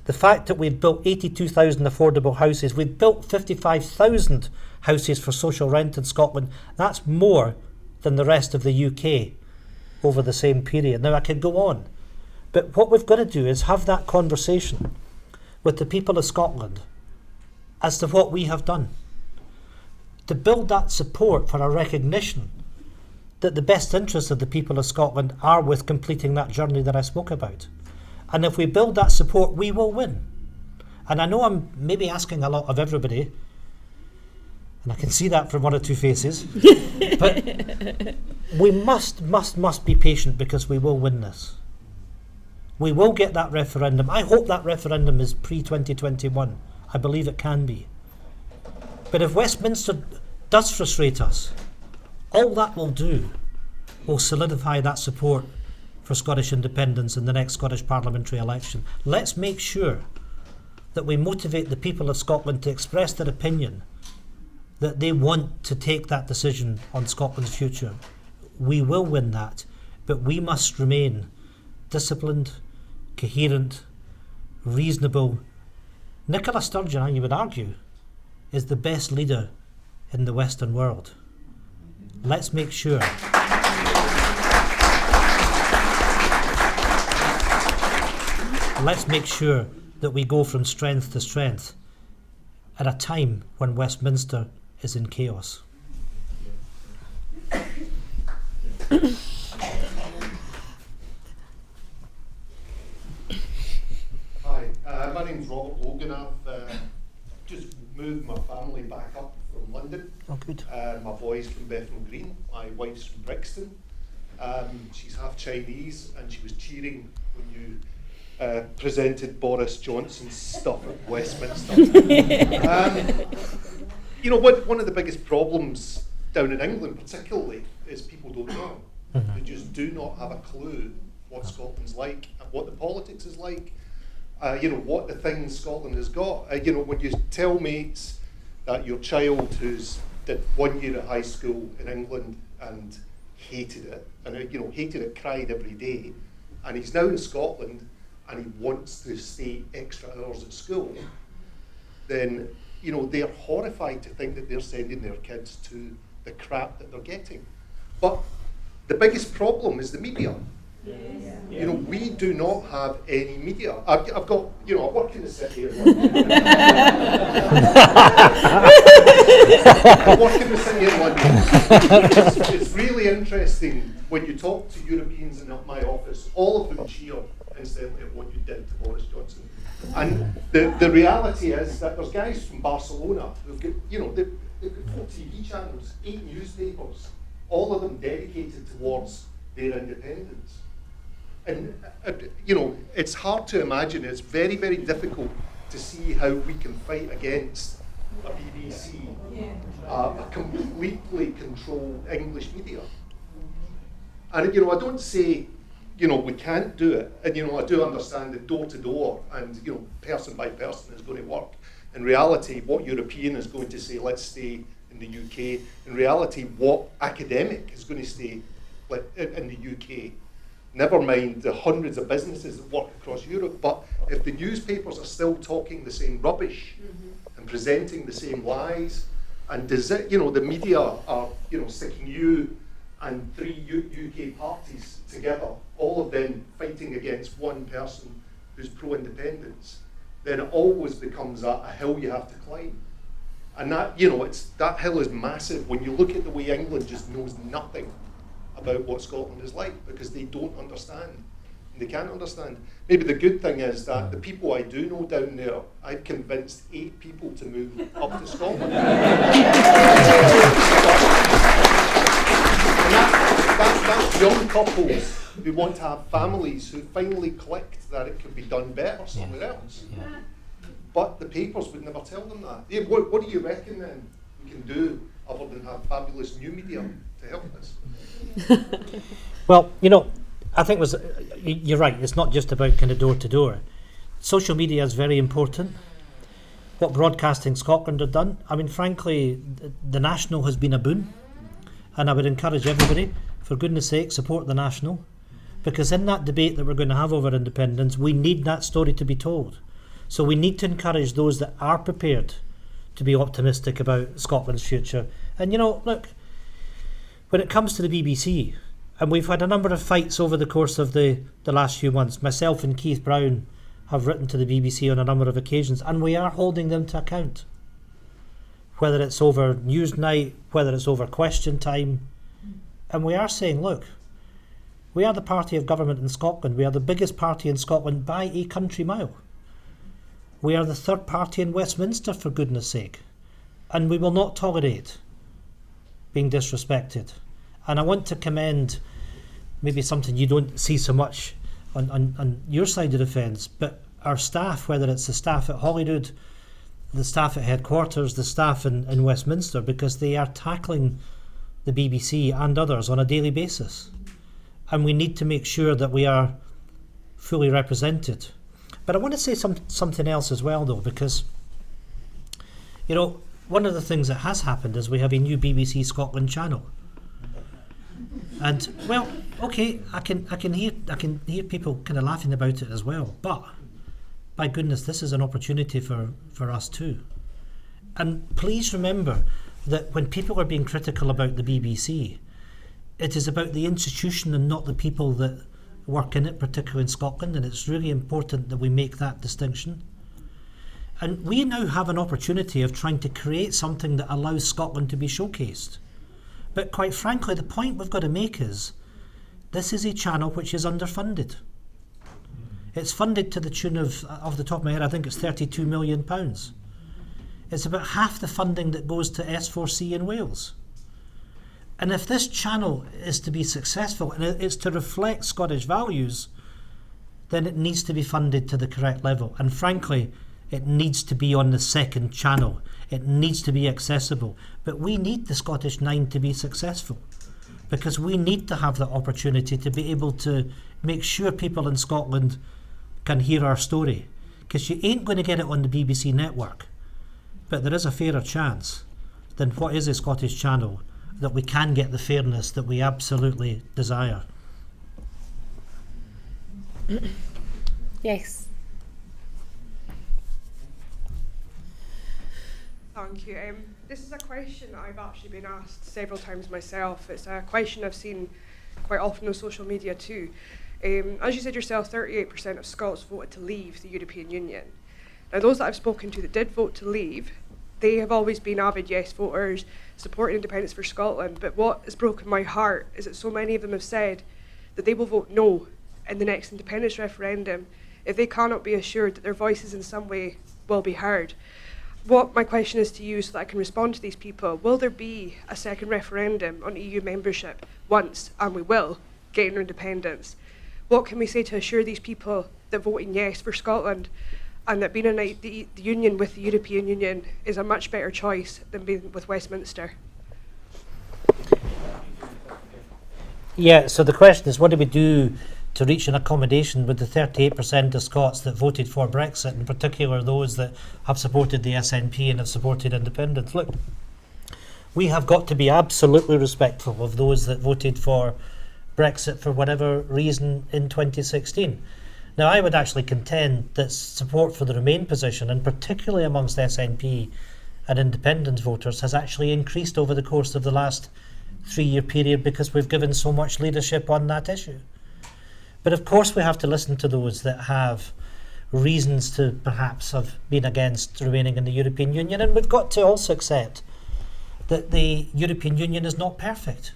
The fact that we've built 82,000 affordable houses, we've built 55,000 houses for social rent in Scotland, that's more than the rest of the UK over the same period. Now I could go on, but what we've got to do is have that conversation with the people of Scotland as to what we have done, to build that support for a recognition that the best interests of the people of Scotland are with completing that journey that I spoke about. And if we build that support, we will win. And I know I'm maybe asking a lot of everybody, and I can see that from one or two faces, but we must be patient, because we will win this. We will get that referendum. I hope that referendum is pre-2021. I believe it can be. But if Westminster does frustrate us, all that will do will solidify that support for Scottish independence in the next Scottish parliamentary election. Let's make sure that we motivate the people of Scotland to express their opinion, that they want to take that decision on Scotland's future. We will win that, but we must remain disciplined, coherent, reasonable. Nicola Sturgeon, I would argue, is the best leader in the Western world. Let's make sure that we go from strength to strength at a time when Westminster is in chaos. Hi, my name's Robert Logan. I've just moved my family back up from London. Oh, good. My boy's from Bethnal Green, my wife's from Brixton. She's half Chinese, and she was cheering when you presented Boris Johnson's stuff at Westminster. You know, one of the biggest problems down in England particularly is people don't know. They just do not have a clue what Scotland's like, and what the politics is like, you know, what the things Scotland has got. You know, when you tell mates that your child who's did 1 year at high school in England and hated it, and you know, hated it, cried every day, and he's now in Scotland and he wants to stay extra hours at school, then, you know, they're horrified to think that they're sending their kids to the crap that they're getting. But the biggest problem is the media. Yes. You know, we do not have any media. I've got, you know, I work in the city. I work in the city in London. It's really interesting when you talk to Europeans in my office, all of them cheer incidentally at what you did to Boris Johnson. And the reality is that there's guys from Barcelona who've got, you know, they've got 4 TV channels, 8 newspapers, all of them dedicated towards their independence. And, you know, it's hard to imagine, it's very, very difficult to see how we can fight against a BBC, a completely controlled English media. And, you know, I don't say, you know, we can't do it. And, you know, I do understand that door to door and, you know, person by person is going to work. In reality, what European is going to say, let's stay in the UK. In reality, what academic is going to stay in the UK. Never mind the hundreds of businesses that work across Europe. But if the newspapers are still talking the same rubbish and presenting the same lies, and you know, the media are, you know, sticking you and 3 UK parties together, all of them fighting against one person who's pro-independence, then it always becomes a hill you have to climb. And that, you know, that hill is massive when you look at the way England just knows nothing about what Scotland is like, because they don't understand. And they can't understand. Maybe the good thing is that the people I do know down there, I've convinced 8 people to move up to Scotland. That's young couples who want to have families who finally clicked that it could be done better somewhere else. Yeah. But the papers would never tell them that. Yeah, what do you reckon then we can do other than have fabulous new media to help us? Well, you know, I think you're right. It's not just about kind of door to door. Social media is very important. What Broadcasting Scotland have done, I mean, frankly, the National has been a boon, and I would encourage everybody, for goodness sake, support the National, because in that debate that we're going to have over independence, we need that story to be told. So we need to encourage those that are prepared to be optimistic about Scotland's future. And, you know, look, when it comes to the BBC, and we've had a number of fights over the course of the last few months, myself and Keith Brown have written to the BBC on a number of occasions, and we are holding them to account. Whether it's over Newsnight, whether it's over Question Time, and we are saying, look, we are the party of government in Scotland. We are the biggest party in Scotland by a country mile. We are the 3rd party in Westminster, for goodness sake. And we will not tolerate being disrespected. And I want to commend maybe something you don't see so much on your side of the fence, but our staff, whether it's the staff at Holyrood, the staff at headquarters, the staff in Westminster, because they are tackling the BBC and others on a daily basis. And we need to make sure that we are fully represented. But I want to say something else as well, though, because, you know, one of the things that has happened is we have a new BBC Scotland channel. And, well, okay, I can hear people kind of laughing about it as well. But, by goodness, this is an opportunity for us too. And please remember that when people are being critical about the BBC, it is about the institution and not the people that work in it, particularly in Scotland, and it's really important that we make that distinction. And we now have an opportunity of trying to create something that allows Scotland to be showcased. But quite frankly, the point we've got to make is this is a channel which is underfunded. It's funded to the tune of, off the top of my head, I think it's £32 million. It's about half the funding that goes to S4C in Wales. And if this channel is to be successful and it's to reflect Scottish values, then it needs to be funded to the correct level. And frankly, it needs to be on the second channel. It needs to be accessible. But we need the Scottish Nine to be successful, because we need to have the opportunity to be able to make sure people in Scotland can hear our story. Because you ain't going to get it on the BBC network. But there is a fairer chance than what is a Scottish channel that we can get the fairness that we absolutely desire. Yes. Thank you. This is a question that I've actually been asked several times myself. It's a question I've seen quite often on social media too. As you said yourself, 38% of Scots voted to leave the European Union. Now, those that I've spoken to that did vote to leave, they have always been avid yes voters, supporting independence for Scotland. But what has broken my heart is that so many of them have said that they will vote no in the next independence referendum if they cannot be assured that their voices in some way will be heard. What my question is to you, so that I can respond to these people: will there be a second referendum on EU membership once, and we will, gain our independence? What can we say to assure these people that voting yes for Scotland and that being in the union with the European Union is a much better choice than being with Westminster? Yeah, so the question is, what do we do to reach an accommodation with the 38% of Scots that voted for Brexit, in particular those that have supported the SNP and have supported independence? Look, we have got to be absolutely respectful of those that voted for Brexit for whatever reason in 2016. Now, I would actually contend that support for the Remain position, and particularly amongst SNP and independence voters, has actually increased over the course of the last 3-year period because we've given so much leadership on that issue. But of course we have to listen to those that have reasons to perhaps have been against remaining in the European Union, and we've got to also accept that the European Union is not perfect,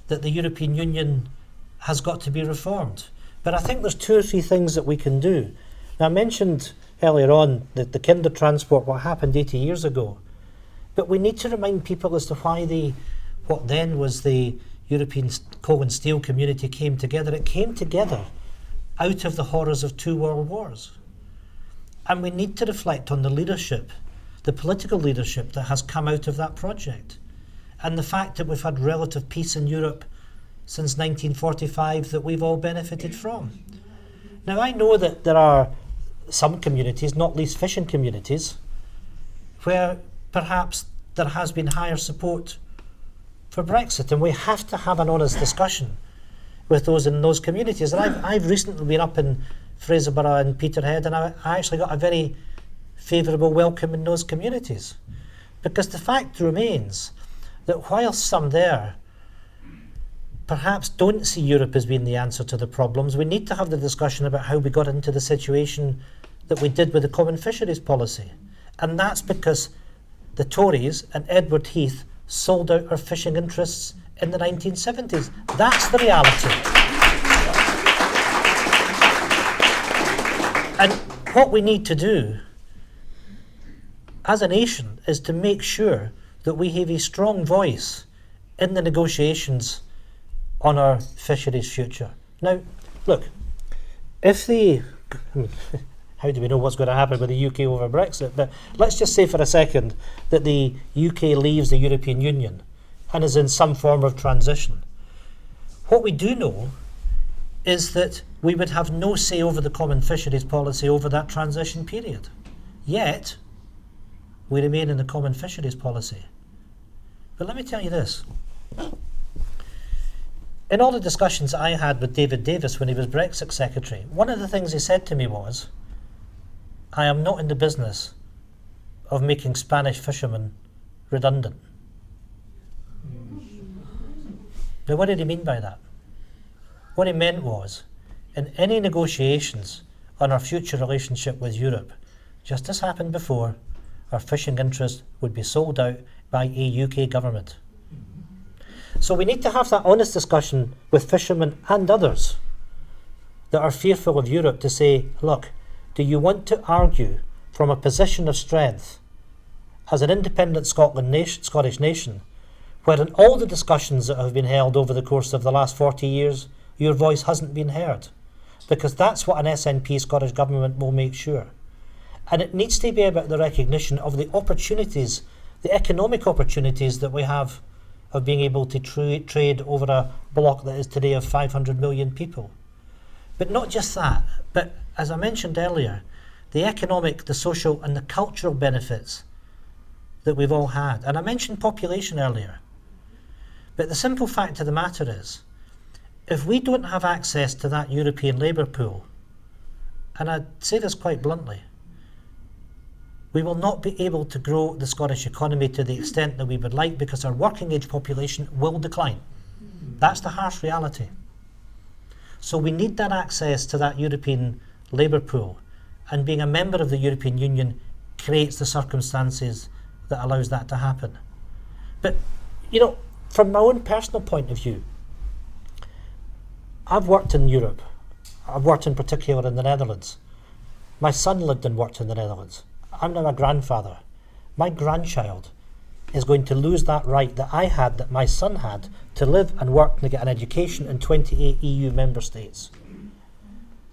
that the European Union has got to be reformed. But I think there's 2 or 3 things that we can do. Now, I mentioned earlier on that the kinder transport, what happened 80 years ago, but we need to remind people as to why what then was the European coal and steel community came together. It came together out of the horrors of 2 world wars. And we need to reflect on the leadership, the political leadership that has come out of that project. And the fact that we've had relative peace in Europe since 1945 that we've all benefited from. Now, I know that there are some communities, not least fishing communities, where perhaps there has been higher support for Brexit, and we have to have an honest discussion with those in those communities. And I've recently been up in Fraserburgh and Peterhead, and I actually got a very favourable welcome in those communities, because the fact remains that whilst some there perhaps don't see Europe as being the answer to the problems, we need to have the discussion about how we got into the situation that we did with the common fisheries policy. And that's because the Tories and Edward Heath sold out our fishing interests in the 1970s. That's the reality. And what we need to do as a nation is to make sure that we have a strong voice in the negotiations on our fisheries future. Now, look, if how do we know what's going to happen with the UK over Brexit? But let's just say for a second that the UK leaves the European Union and is in some form of transition. What we do know is that we would have no say over the common fisheries policy over that transition period. Yet, we remain in the common fisheries policy. But let me tell you this. In all the discussions I had with David Davis when he was Brexit Secretary, one of the things he said to me was, I am not in the business of making Spanish fishermen redundant. Now, what did he mean by that? What he meant was, in any negotiations on our future relationship with Europe, just as happened before, our fishing interest would be sold out by a UK government. So we need to have that honest discussion with fishermen and others that are fearful of Europe to say, look, do you want to argue from a position of strength as an independent Scottish nation where in all the discussions that have been held over the course of the last 40 years, your voice hasn't been heard. Because that's what an SNP Scottish Government will make sure. And it needs to be about the recognition of the opportunities, the economic opportunities that we have of being able to trade over a bloc that is today of 500 million people. But not just that, but as I mentioned earlier, the economic, the social and the cultural benefits that we've all had. And I mentioned population earlier. But the simple fact of the matter is, if we don't have access to that European labour pool, and I say this quite bluntly, we will not be able to grow the Scottish economy to the extent that we would like, because our working age population will decline. That's the harsh reality. So we need that access to that European labour pool, and being a member of the European Union creates the circumstances that allows that to happen. But, you know, from my own personal point of view, I've worked in Europe. I've worked in particular in the Netherlands. My son lived and worked in the Netherlands. I'm now a grandfather. My grandchild is going to lose that right that I had, that my son had, to live and work and get an education in 28 EU member states.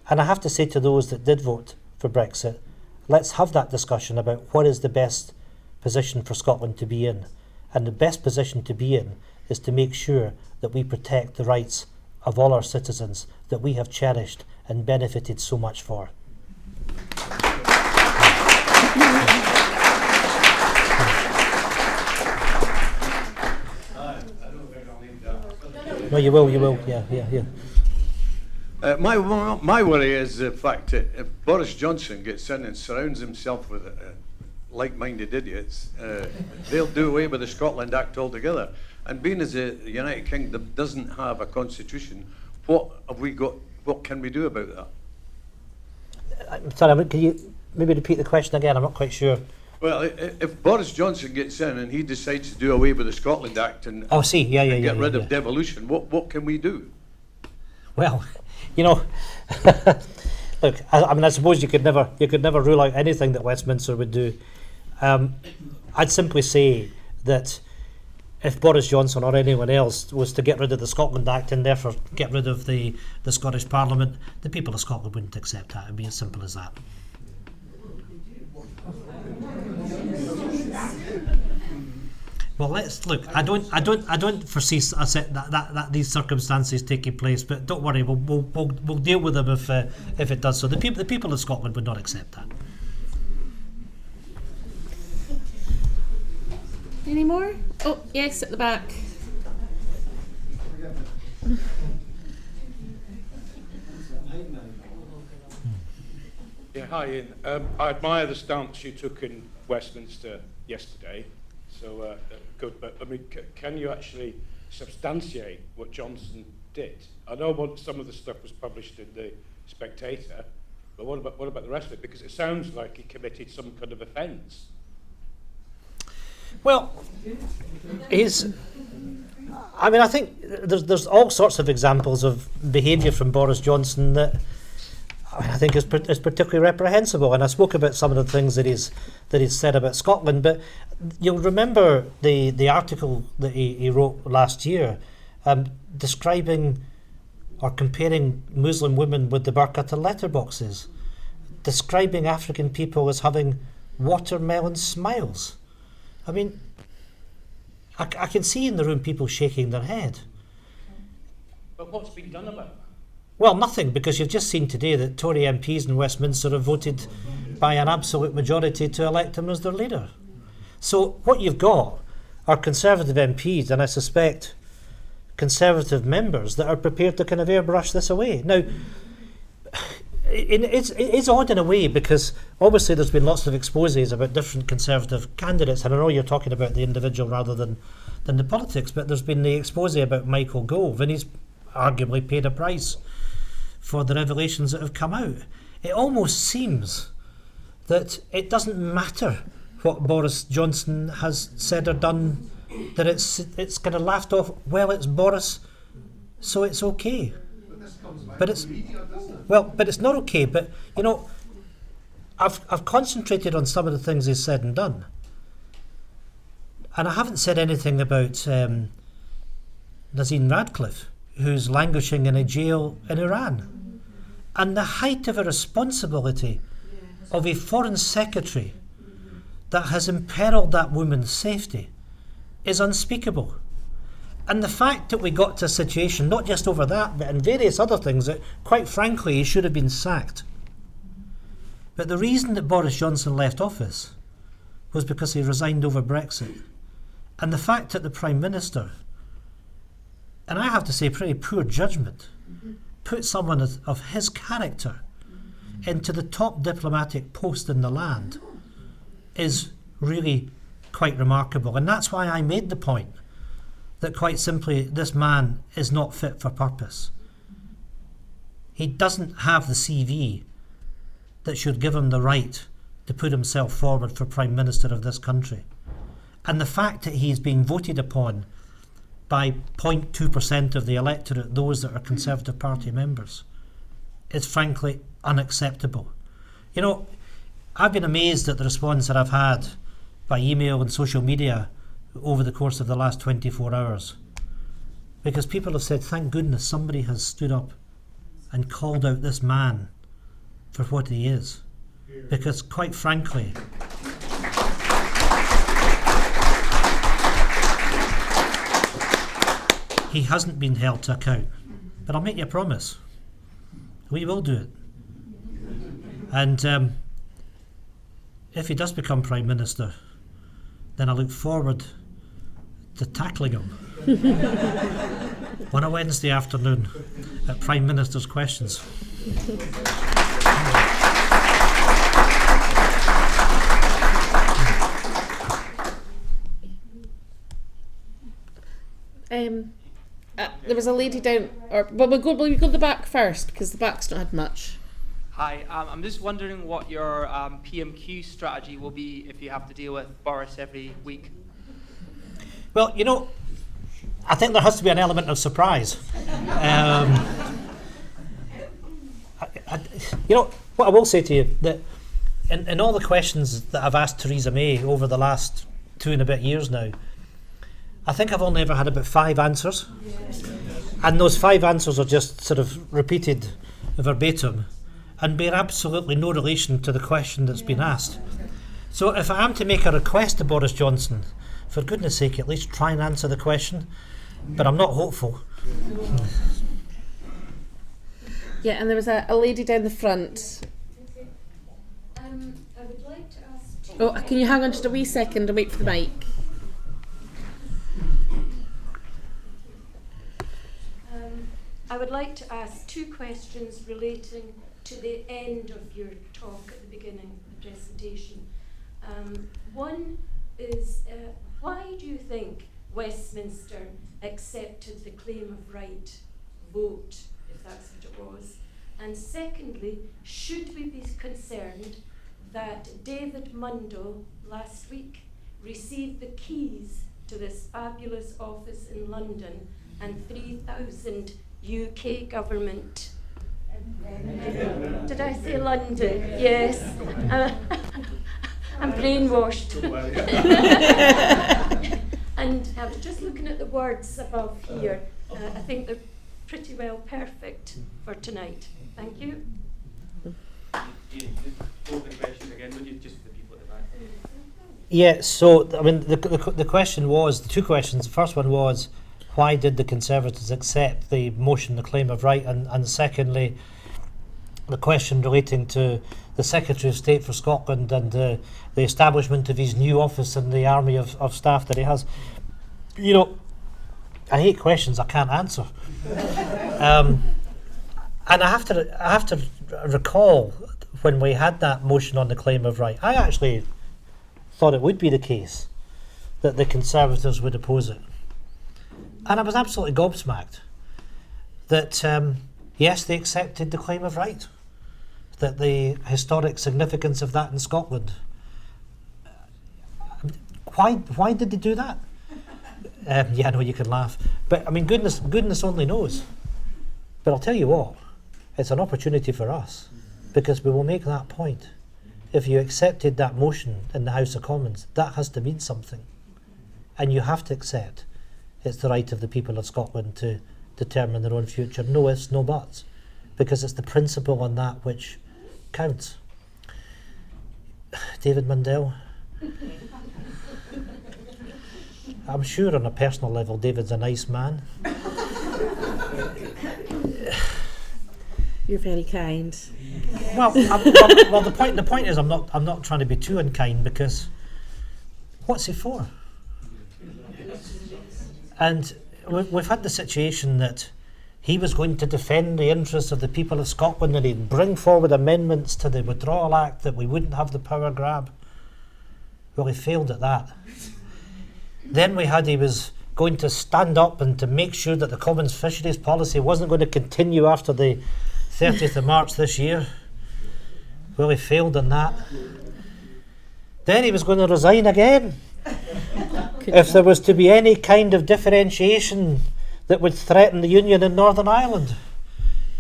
And I have to say to those that did vote for Brexit, let's have that discussion about what is the best position for Scotland to be in. And the best position to be in is to make sure that we protect the rights of all our citizens that we have cherished and benefited so much for. No, you will, yeah. My worry is the fact that if Boris Johnson gets in and surrounds himself with like-minded idiots, they'll do away with the Scotland Act altogether. And being as the United Kingdom doesn't have a constitution, what have we got? What can we do about that? I'm sorry, can you maybe repeat the question again? I'm not quite sure. Well, if Boris Johnson gets in and he decides to do away with the Scotland Act and get rid of devolution, what can we do? Well, you know, look, I mean, I suppose you could never rule out anything that Westminster would do. I'd simply say that if Boris Johnson or anyone else was to get rid of the Scotland Act and therefore get rid of the Scottish Parliament, the people of Scotland wouldn't accept that. It'd be as simple as that. Well, let's look. I don't foresee that these circumstances taking place. But don't worry, we'll deal with them if it does so. The people of Scotland would not accept that. Any more? Oh, yes, at the back. Yeah, hi Ian. I admire the stance you took in Westminster yesterday. So good, but I mean, can you actually substantiate what Johnson did? I know some of the stuff was published in the Spectator, but what about the rest of it? Because it sounds like he committed some kind of offence. Well, I think there's all sorts of examples of behaviour from Boris Johnson that I think is particularly reprehensible, and I spoke about some of the things that he's said about Scotland. But you'll remember the article that he wrote last year, describing or comparing Muslim women with the burqa to letterboxes, describing African people as having watermelon smiles. I mean, I can see in the room people shaking their head. But what's been done about that? Well, nothing, because you've just seen today that Tory MPs in Westminster have voted by an absolute majority to elect him as their leader. So what you've got are Conservative MPs, and I suspect Conservative members, that are prepared to kind of airbrush this away. Now, it's odd in a way, because obviously there's been lots of exposés about different Conservative candidates, and I know you're talking about the individual rather than the politics, but there's been the expose about Michael Gove, and he's arguably paid a price for the revelations that have come out. It almost seems that it doesn't matter what Boris Johnson has said or done, that it's kind of laughed off. Well, it's Boris, so it's okay. But it's not okay. But you know, I've concentrated on some of the things he's said and done. And I haven't said anything about Nazim Radcliffe, who's languishing in a jail in Iran. And the height of a responsibility of a foreign secretary that has imperiled that woman's safety is unspeakable. And the fact that we got to a situation, not just over that, but in various other things, that quite frankly he should have been sacked. But the reason that Boris Johnson left office was because he resigned over Brexit. And the fact that the Prime Minister, and I have to say pretty poor judgment, put someone of his character into the top diplomatic post in the land is really quite remarkable. And that's why I made the point that quite simply this man is not fit for purpose. He doesn't have the CV that should give him the right to put himself forward for Prime Minister of this country. And the fact that he's being voted upon by 0.2% of the electorate, those that are Conservative Party members, is frankly unacceptable. You know, I've been amazed at the response that I've had by email and social media over the course of the last 24 hours. Because people have said, thank goodness somebody has stood up and called out this man for what he is. Because quite frankly, he hasn't been held to account. But I'll make you a promise. We will do it. And if he does become Prime Minister, then I look forward to tackling him on a Wednesday afternoon at Prime Minister's Questions. There was a lady down, but we'll go to the back first because the back's not had much. Hi, I'm just wondering what your PMQ strategy will be if you have to deal with Boris every week. Well, you know, I think there has to be an element of surprise. You know, what I will say to you, that in all the questions that I've asked Theresa May over the last 2 and a bit years now, I think I've only ever had about 5 answers. And those 5 answers are just sort of repeated verbatim and bear absolutely no relation to the question that's been asked. So if I am to make a request to Boris Johnson, for goodness sake, at least try and answer the question. But I'm not hopeful. Yeah, and there was a lady down the front. I would like to ask... Oh, can you hang on just a wee second and wait for the mic? I would like to ask 2 questions relating to the end of your talk at the beginning of the presentation. One is, why do you think Westminster accepted the claim of right vote, if that's what it was? And secondly, should we be concerned that David Mundell last week received the keys to this fabulous office in London and 3,000 UK government. Did I say London? Yes. I'm brainwashed. And I was just looking at the words above here. I think they're pretty well perfect for tonight. Thank you. Yeah, so I mean the question was, the 2 questions. The first one was, why did the Conservatives accept the motion, the claim of right? And secondly, the question relating to the Secretary of State for Scotland and the establishment of his new office and the army of staff that he has. You know, I hate questions I can't answer. And I have to recall when we had that motion on the claim of right, I actually thought it would be the case that the Conservatives would oppose it. And I was absolutely gobsmacked that, yes, they accepted the claim of right, that the historic significance of that in Scotland. Why did they do that? Yeah, I know you can laugh, but I mean, goodness only knows. But I'll tell you what, it's an opportunity for us, because we will make that point. If you accepted that motion in the House of Commons, that has to mean something. and you have to accept it's the right of the people of Scotland to determine their own future. No ifs, no buts, because it's the principle on that which counts. David Mundell. I'm sure on a personal level David's a nice man. You're very kind. Well, the point is I'm not trying to be too unkind, because what's he for? And we've had the situation that he was going to defend the interests of the people of Scotland, and he'd bring forward amendments to the Withdrawal Act that we wouldn't have the power grab. Well, he failed at that. Then he was going to stand up and to make sure that the Commons fisheries policy wasn't going to continue after the 30th of March this year. Well, he failed on that. Then he was going to resign again if there was to be any kind of differentiation that would threaten the Union in Northern Ireland.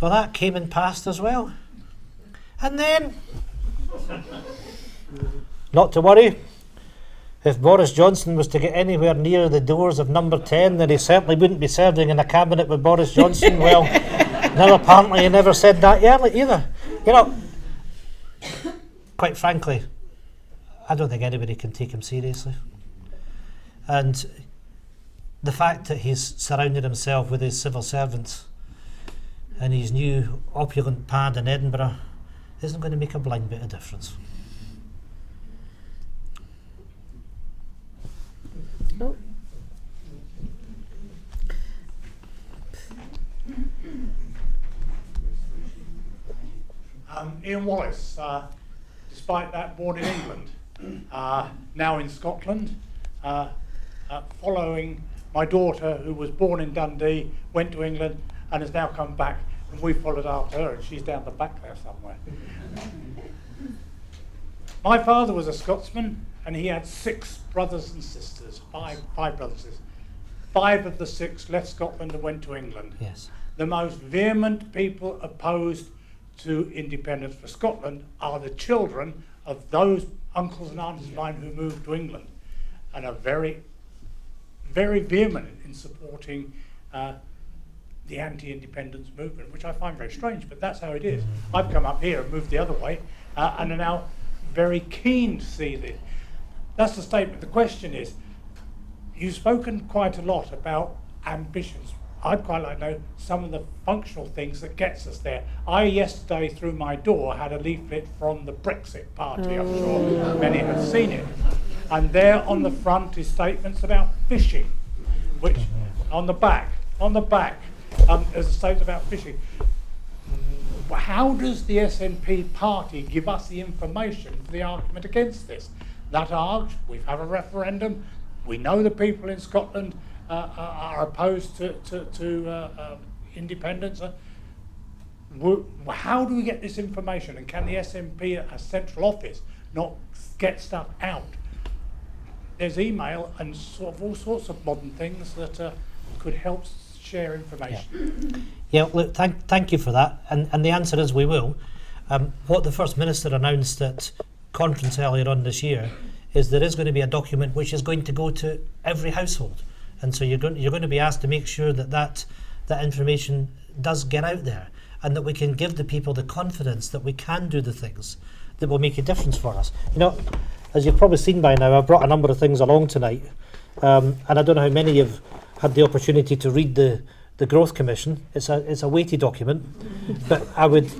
Well, that came and passed as well. And then, not to worry, if Boris Johnson was to get anywhere near the doors of number 10, then he certainly wouldn't be serving in a cabinet with Boris Johnson. Well, now apparently he never said that either. You know, quite frankly, I don't think anybody can take him seriously. And the fact that he's surrounded himself with his civil servants and his new opulent pad in Edinburgh isn't going to make a blind bit of difference. Oh. Ian Wallace, despite that, born in England, now in Scotland, following my daughter, who was born in Dundee, went to England and has now come back, and we followed after her, and she's down the back there somewhere. My father was a Scotsman, and he had 6 brothers and sisters, five brothers and sisters. 5 of the 6 left Scotland and went to England. Yes. The most vehement people opposed to independence for Scotland are the children of those uncles and aunts of mine who moved to England, and are very, very vehement in supporting the anti-independence movement, which I find very strange, but that's how it is. I've come up here and moved the other way, and are now very keen to see this. That's the statement. The question is, you've spoken quite a lot about ambitions. I'd quite like to know some of the functional things that gets us there. I, yesterday, through my door, had a leaflet from the Brexit Party. I'm sure many have seen it. And there on the front is statements about fishing, which on the back, there's a statement about fishing. How does the SNP party give us the information for the argument against this? That we've had a referendum, we know the people in Scotland are opposed to independence. How do we get this information, and can the SNP at a central office not get stuff out? There's email and sort of all sorts of modern things that could help share information. Yeah, look, thank you for that, and the answer is we will. What the First Minister announced at conference earlier on this year is there is going to be a document which is going to go to every household, and so you're going to be asked to make sure that information does get out there, and that we can give the people the confidence that we can do the things that will make a difference for us. You know, as you've probably seen by now, I've brought a number of things along tonight, and I don't know how many have had the opportunity to read the Growth Commission. It's a weighty document, but I would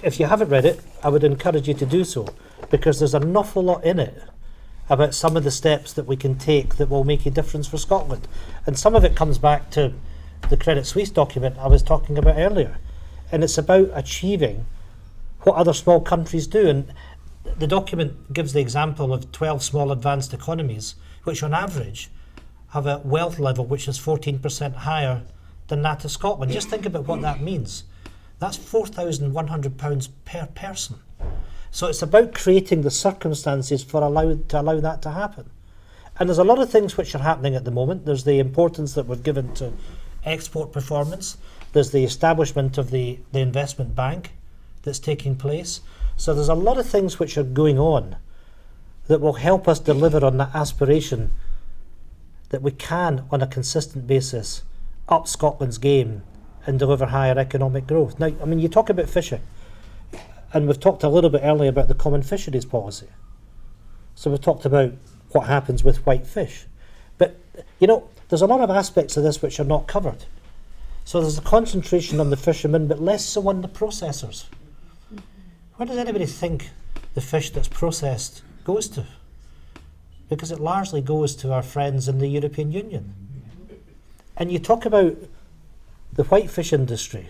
if you haven't read it, I would encourage you to do so, because there's an awful lot in it about some of the steps that we can take that will make a difference for Scotland, and some of it comes back to the Credit Suisse document I was talking about earlier, and it's about achieving what other small countries do. And the document gives the example of 12 small advanced economies, which on average have a wealth level which is 14% higher than that of Scotland. Just think about what that means. That's £4,100 per person. So it's about creating the circumstances to allow that to happen. And there's a lot of things which are happening at the moment. There's the importance that we've given to export performance. There's the establishment of the investment bank that's taking place. So there's a lot of things which are going on that will help us deliver on that aspiration that we can, on a consistent basis, up Scotland's game and deliver higher economic growth. Now, I mean, you talk about fishing, and we've talked a little bit earlier about the common fisheries policy. So we've talked about what happens with white fish. But, you know, there's a lot of aspects of this which are not covered. So there's a concentration on the fishermen, but less so on the processors. Where does anybody think the fish that's processed goes to? Because it largely goes to our friends in the European Union. And you talk about the white fish industry,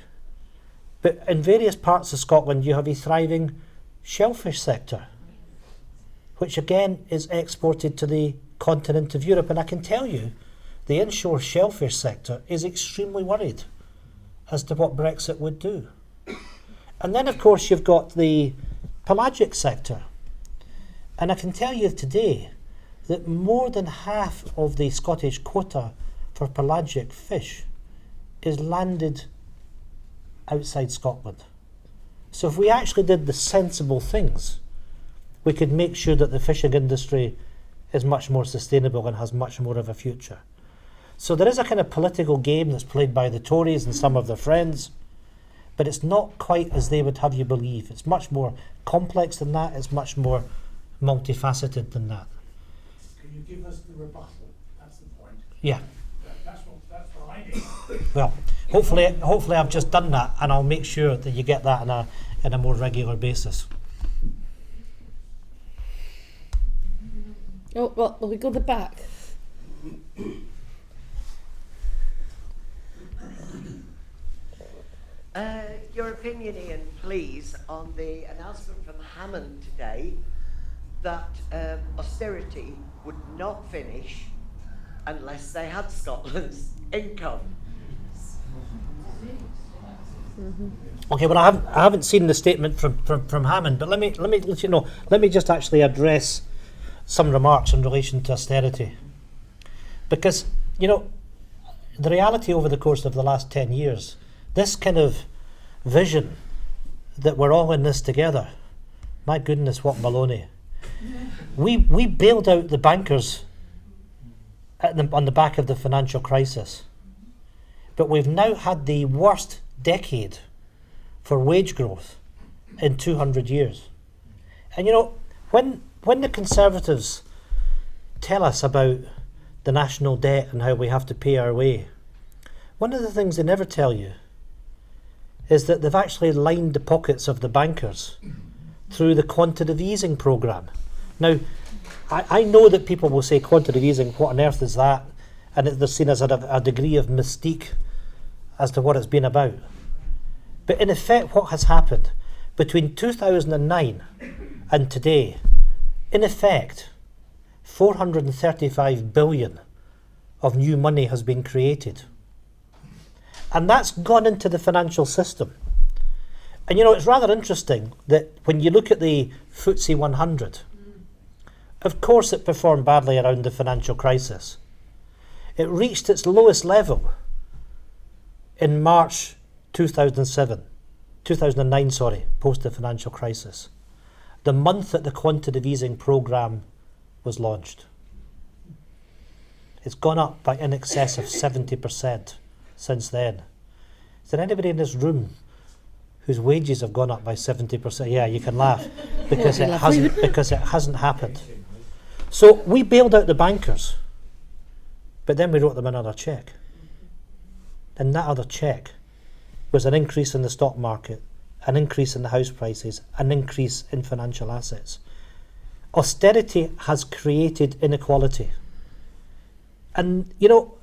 but in various parts of Scotland you have a thriving shellfish sector, which again is exported to the continent of Europe. And I can tell you, the inshore shellfish sector is extremely worried as to what Brexit would do. And then, of course, you've got the pelagic sector. And I can tell you today that more than half of the Scottish quota for pelagic fish is landed outside Scotland. So if we actually did the sensible things, we could make sure that the fishing industry is much more sustainable and has much more of a future. So there is a kind of political game that's played by the Tories and some of their friends, but it's not quite as they would have you believe. It's much more complex than that. It's much more multifaceted than that. Can you give us the rebuttal? That's the point. Yeah. That's what I need. Well, hopefully I've just done that, and I'll make sure that you get that on a more regular basis. Oh, well, will we go the back? Your opinion, Ian, please, on the announcement from Hammond today that austerity would not finish unless they had Scotland's income. Okay, well, I haven't seen the statement from Hammond, but let me let you know. Let me just actually address some remarks in relation to austerity, because you know the reality over the course of the last 10 years, this kind of vision that we're all in this together. My goodness, what baloney! We bailed out the bankers on the back of the financial crisis, but we've now had the worst decade for wage growth in 200 years. And you know, when the Conservatives tell us about the national debt and how we have to pay our way, one of the things they never tell you is that they've actually lined the pockets of the bankers through the quantitative easing programme. Now, I know that people will say quantitative easing, what on earth is that? And they're seen as a degree of mystique as to what it's been about. But in effect, what has happened between 2009 and today, in effect, 435 billion of new money has been created. And that's gone into the financial system. And you know, it's rather interesting that when you look at the FTSE 100, of course it performed badly around the financial crisis. It reached its lowest level in March 2009, post the financial crisis, the month that the quantitative easing programme was launched. It's gone up by in excess of 70% since then. Is there anybody in this room whose wages have gone up by 70%? Yeah, you can laugh because it hasn't happened. So we bailed out the bankers, but then we wrote them another cheque. And that other cheque was an increase in the stock market, an increase in the house prices, an increase in financial assets. Austerity has created inequality. And, you know,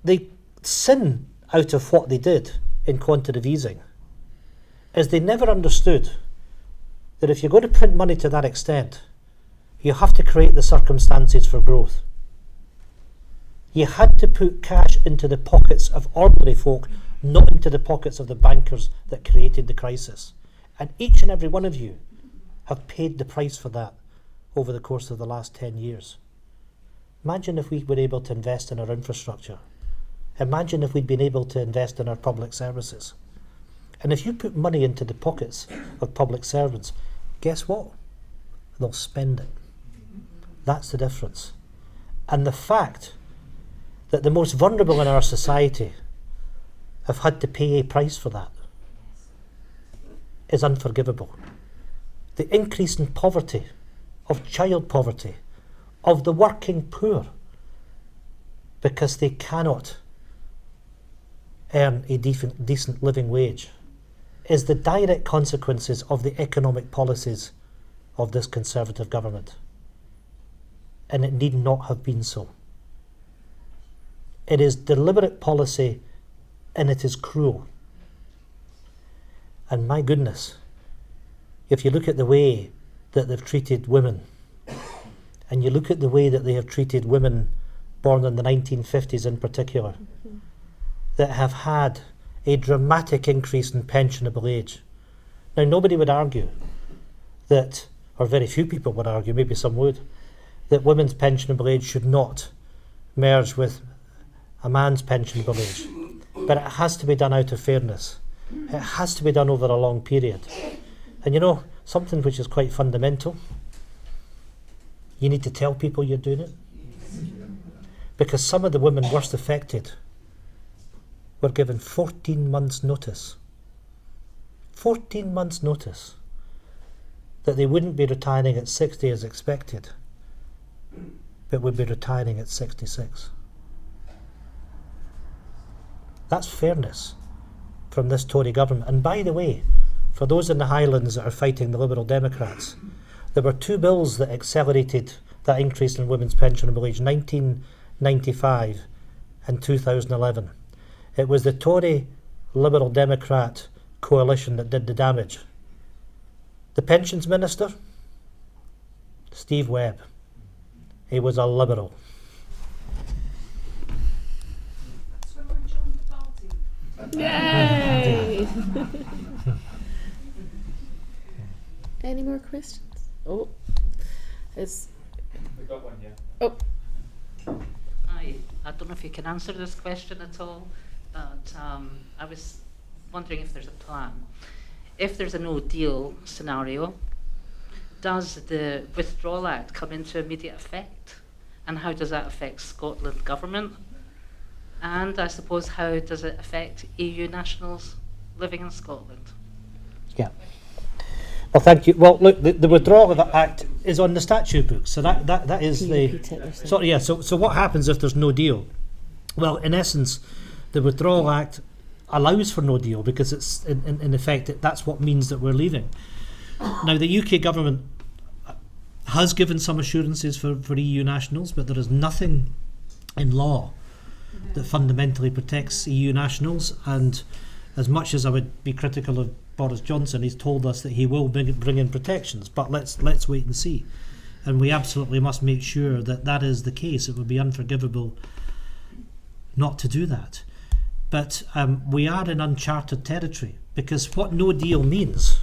the sin out of what they did in quantitative easing is they never understood that if you're going to print money to that extent, you have to create the circumstances for growth. You had to put cash into the pockets of ordinary folk, not into the pockets of the bankers that created the crisis. And each and every one of you have paid the price for that over the course of the last 10 years. Imagine if we were able to invest in our infrastructure. Imagine if we'd been able to invest in our public services. And if you put money into the pockets of public servants, guess what? They'll spend it. That's the difference. And the fact that the most vulnerable in our society have had to pay a price for that is unforgivable. The increase in poverty, of child poverty, of the working poor, because they cannot earn a decent living wage, is the direct consequences of the economic policies of this Conservative government. And it need not have been so. It is deliberate policy and it is cruel. And my goodness, if you look at the way that they've treated women, and you look at the way that they have treated women born in the 1950s in particular, that have had a dramatic increase in pensionable age. Now, nobody would argue that, or very few people would argue, maybe some would, that women's pensionable age should not merge with a man's pensionable age. But it has to be done out of fairness. It has to be done over a long period. And you know, something which is quite fundamental, you need to tell people you're doing it. Because some of the women worst affected were given 14 months' notice. 14 months' notice that they wouldn't be retiring at 60 as expected, but would be retiring at 66. That's fairness from this Tory government. And by the way, for those in the Highlands that are fighting the Liberal Democrats, there were two bills that accelerated that increase in women's pensionable age, 1995 and 2011. It was the Tory Liberal Democrat coalition that did the damage. The Pensions Minister, Steve Webb, he was a Liberal. That's when I joined the party. Yay! Any more questions? Oh, We've got one, yeah. Oh. I don't know if you can answer this question at all, but I was wondering if there's a plan. If there's a no-deal scenario, does the Withdrawal Act come into immediate effect? And how does that affect Scotland government? And I suppose, how does it affect EU nationals living in Scotland? Yeah. Well, thank you. Well, look, the Withdrawal of the Act is on the statute book, so that is the. So yeah. So what happens if there's no deal? Well, in essence, the Withdrawal Act allows for no deal because it's in effect that's what means that we're leaving. Now, the UK government has given some assurances for EU nationals, but there is nothing in law that fundamentally protects EU nationals. And as much as I would be critical of Boris Johnson, he's told us that he will bring in protections, but let's wait and see. And we absolutely must make sure that that is the case. It would be unforgivable not to do that. But we are in uncharted territory, because what no deal means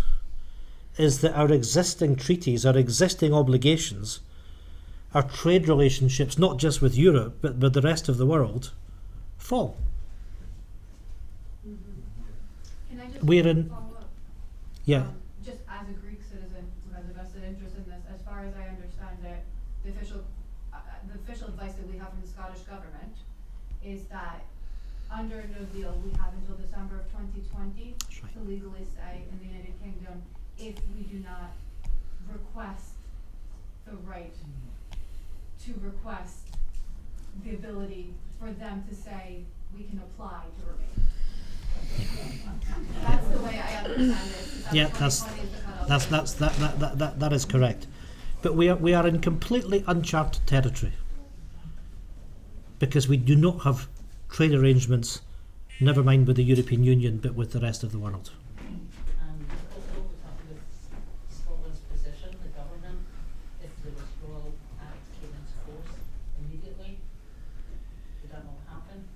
is that our existing treaties, our existing obligations, our trade relationships, not just with Europe, but with the rest of the world, fall. Can I just We're in. follow up? Yeah. Just as a Greek citizen who has a vested interest in this, as far as I understand it, the official advice that we have from the Scottish government is that under no deal we have until December of 2020 to legally say in the United Kingdom if we do not request the right to request the ability for them to say we can apply to remain. That's the way I understand it. Yeah, that is correct. But we are in completely uncharted territory, because we do not have trade arrangements, never mind with the European Union, but with the rest of the world. And what would happen with Scotland's position, the government, if the Withdrawal Act came into force immediately? Would that not happen?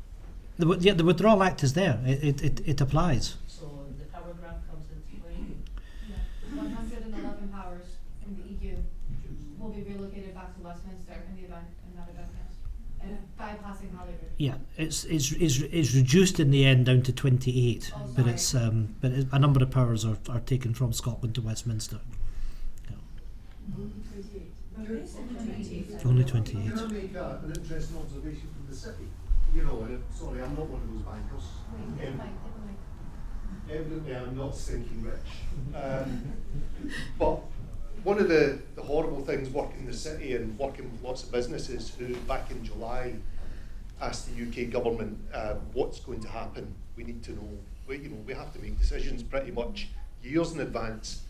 The Withdrawal Act is there. It applies. So the power grab comes into play? Yeah. 111 powers in the EU will be relocated back to Westminster in the event, in that event, yes. And bypassing Holyrood. Yeah, it's reduced in the end down to 28, but it's but a number of powers are taken from Scotland to Westminster. Yeah. Only 28. Only 28. Can I make an interesting observation from the city? you know, sorry, I'm not one of those bankers. Evidently, I'm not sinking rich. But one of the horrible things working in the city and working with lots of businesses who, back in July, asked the UK government what's going to happen. We need to know. We have to make decisions pretty much years in advance.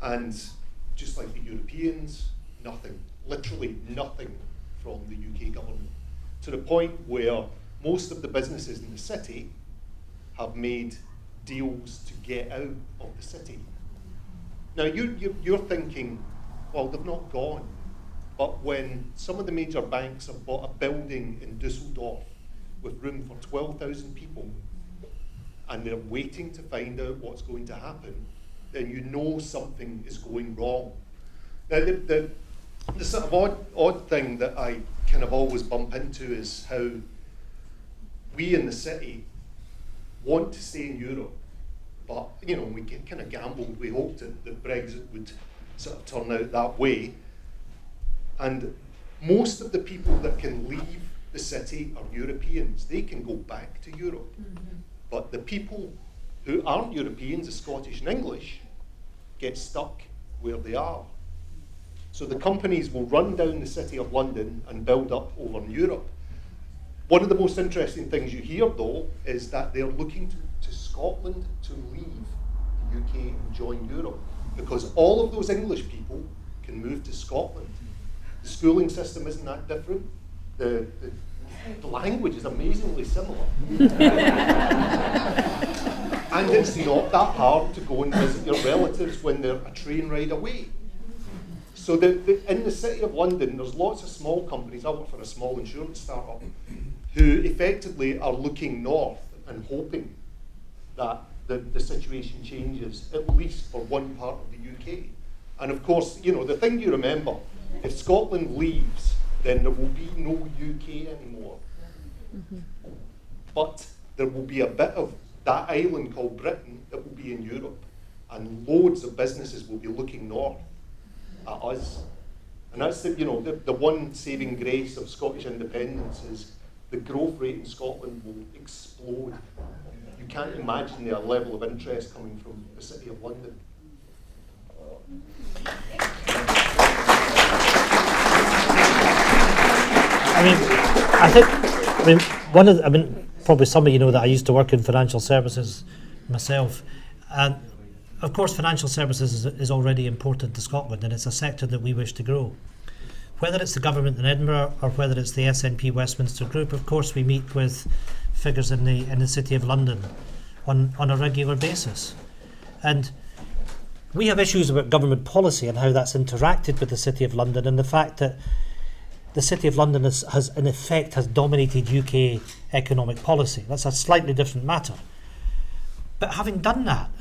And just like the Europeans, nothing, literally nothing from the UK government. To the point where most of the businesses in the city have made deals to get out of the city. Now you're thinking, well, they've not gone. But when some of the major banks have bought a building in Dusseldorf with room for 12,000 people, and they're waiting to find out what's going to happen, then you know something is going wrong. Now the sort of odd thing that I kind of always bump into is how we in the city want to stay in Europe, but we kind of gambled. We hoped that Brexit would sort of turn out that way. And most of the people that can leave the city are Europeans. They can go back to Europe. Mm-hmm. But the people who aren't Europeans, the Scottish and English, get stuck where they are. So the companies will run down the city of London and build up over in Europe. One of the most interesting things you hear, though, is that they're looking to Scotland to leave the UK and join Europe, because all of those English people can move to Scotland. The schooling system isn't that different. The language is amazingly similar. And it's not that hard to go and visit your relatives when they're a train ride away. So in the city of London, there's lots of small companies. I work for a small insurance startup who effectively are looking north and hoping that the situation changes, at least for one part of the UK. And of course, the thing you remember, if Scotland leaves, then there will be no UK anymore. Mm-hmm. But there will be a bit of that island called Britain that will be in Europe, and loads of businesses will be looking north at us. And that's the one saving grace of Scottish independence is the growth rate in Scotland will explode. You can't imagine the level of interest coming from the City of London. Probably some of you know that I used to work in financial services myself, and of course financial services is already important to Scotland, and it's a sector that we wish to grow. Whether it's the government in Edinburgh or whether it's the SNP Westminster Group, of course we meet with figures in the City of London on a regular basis, and we have issues about government policy and how that's interacted with the City of London, and the fact that the City of London has in effect dominated UK economic policy. That's a slightly different matter. But having done that,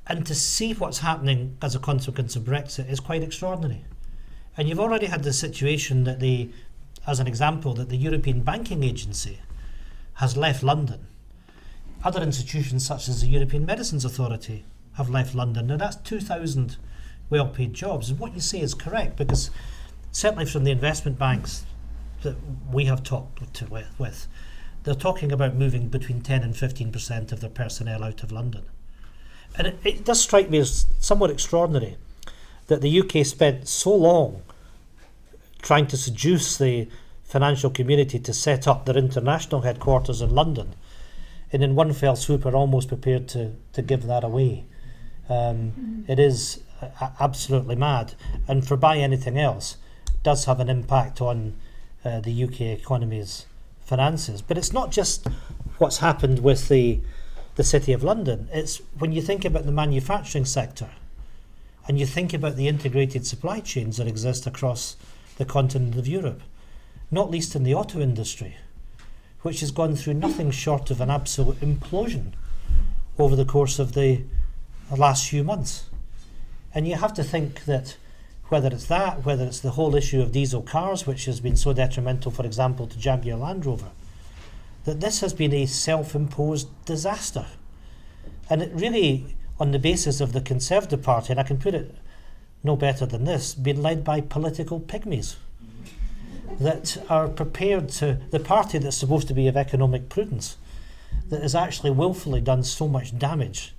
and to see what's happening as a consequence of Brexit is quite extraordinary. And you've already had the situation that as an example, that the European Banking Agency has left London. Other institutions such as the European Medicines Authority have left London. Now that's 2,000 well-paid jobs. And what you say is correct, because certainly from the investment banks that we have talked with, they're talking about moving between 10 and 15% of their personnel out of London. And it does strike me as somewhat extraordinary that the UK spent so long trying to seduce the financial community to set up their international headquarters in London, and in one fell swoop are almost prepared to give that away. It is absolutely mad, and for by anything else, does have an impact on the UK economy's finances. But it's not just what's happened with the City of London. It's when you think about the manufacturing sector and you think about the integrated supply chains that exist across the continent of Europe, not least in the auto industry, which has gone through nothing short of an absolute implosion over the course of the last few months. And you have to think that whether it's the whole issue of diesel cars, which has been so detrimental, for example, to Jaguar Land Rover, that this has been a self-imposed disaster. And it really, on the basis of the Conservative Party, and I can put it no better than this, been led by political pygmies. that are prepared to, the party that's supposed to be of economic prudence, that has actually willfully done so much damage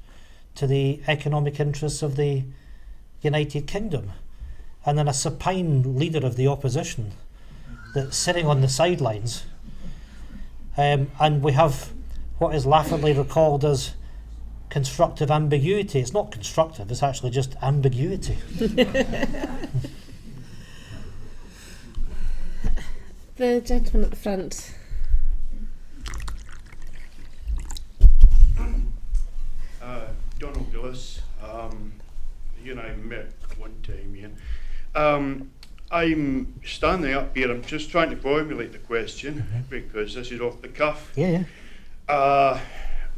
to the economic interests of the United Kingdom, and then a supine leader of the opposition that's sitting on the sidelines, and we have what is laughably recalled as constructive ambiguity. It's not constructive, it's actually just ambiguity. The gentleman at the front. Donald Gillis. You and I met one time, Ian. I'm standing up here, I'm just trying to formulate the question because this is off the cuff. Yeah.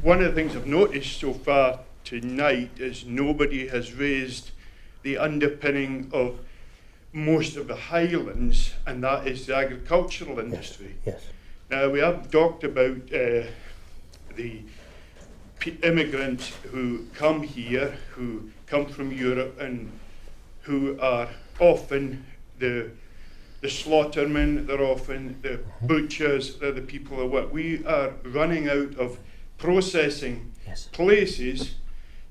One of the things I've noticed so far tonight is nobody has raised the underpinning of most of the Highlands, and that is the agricultural industry. Yes. Now, we have talked about the immigrants who come here, who come from Europe, and who are often the slaughtermen, they're often the butchers, they're the people that work. We are running out of processing places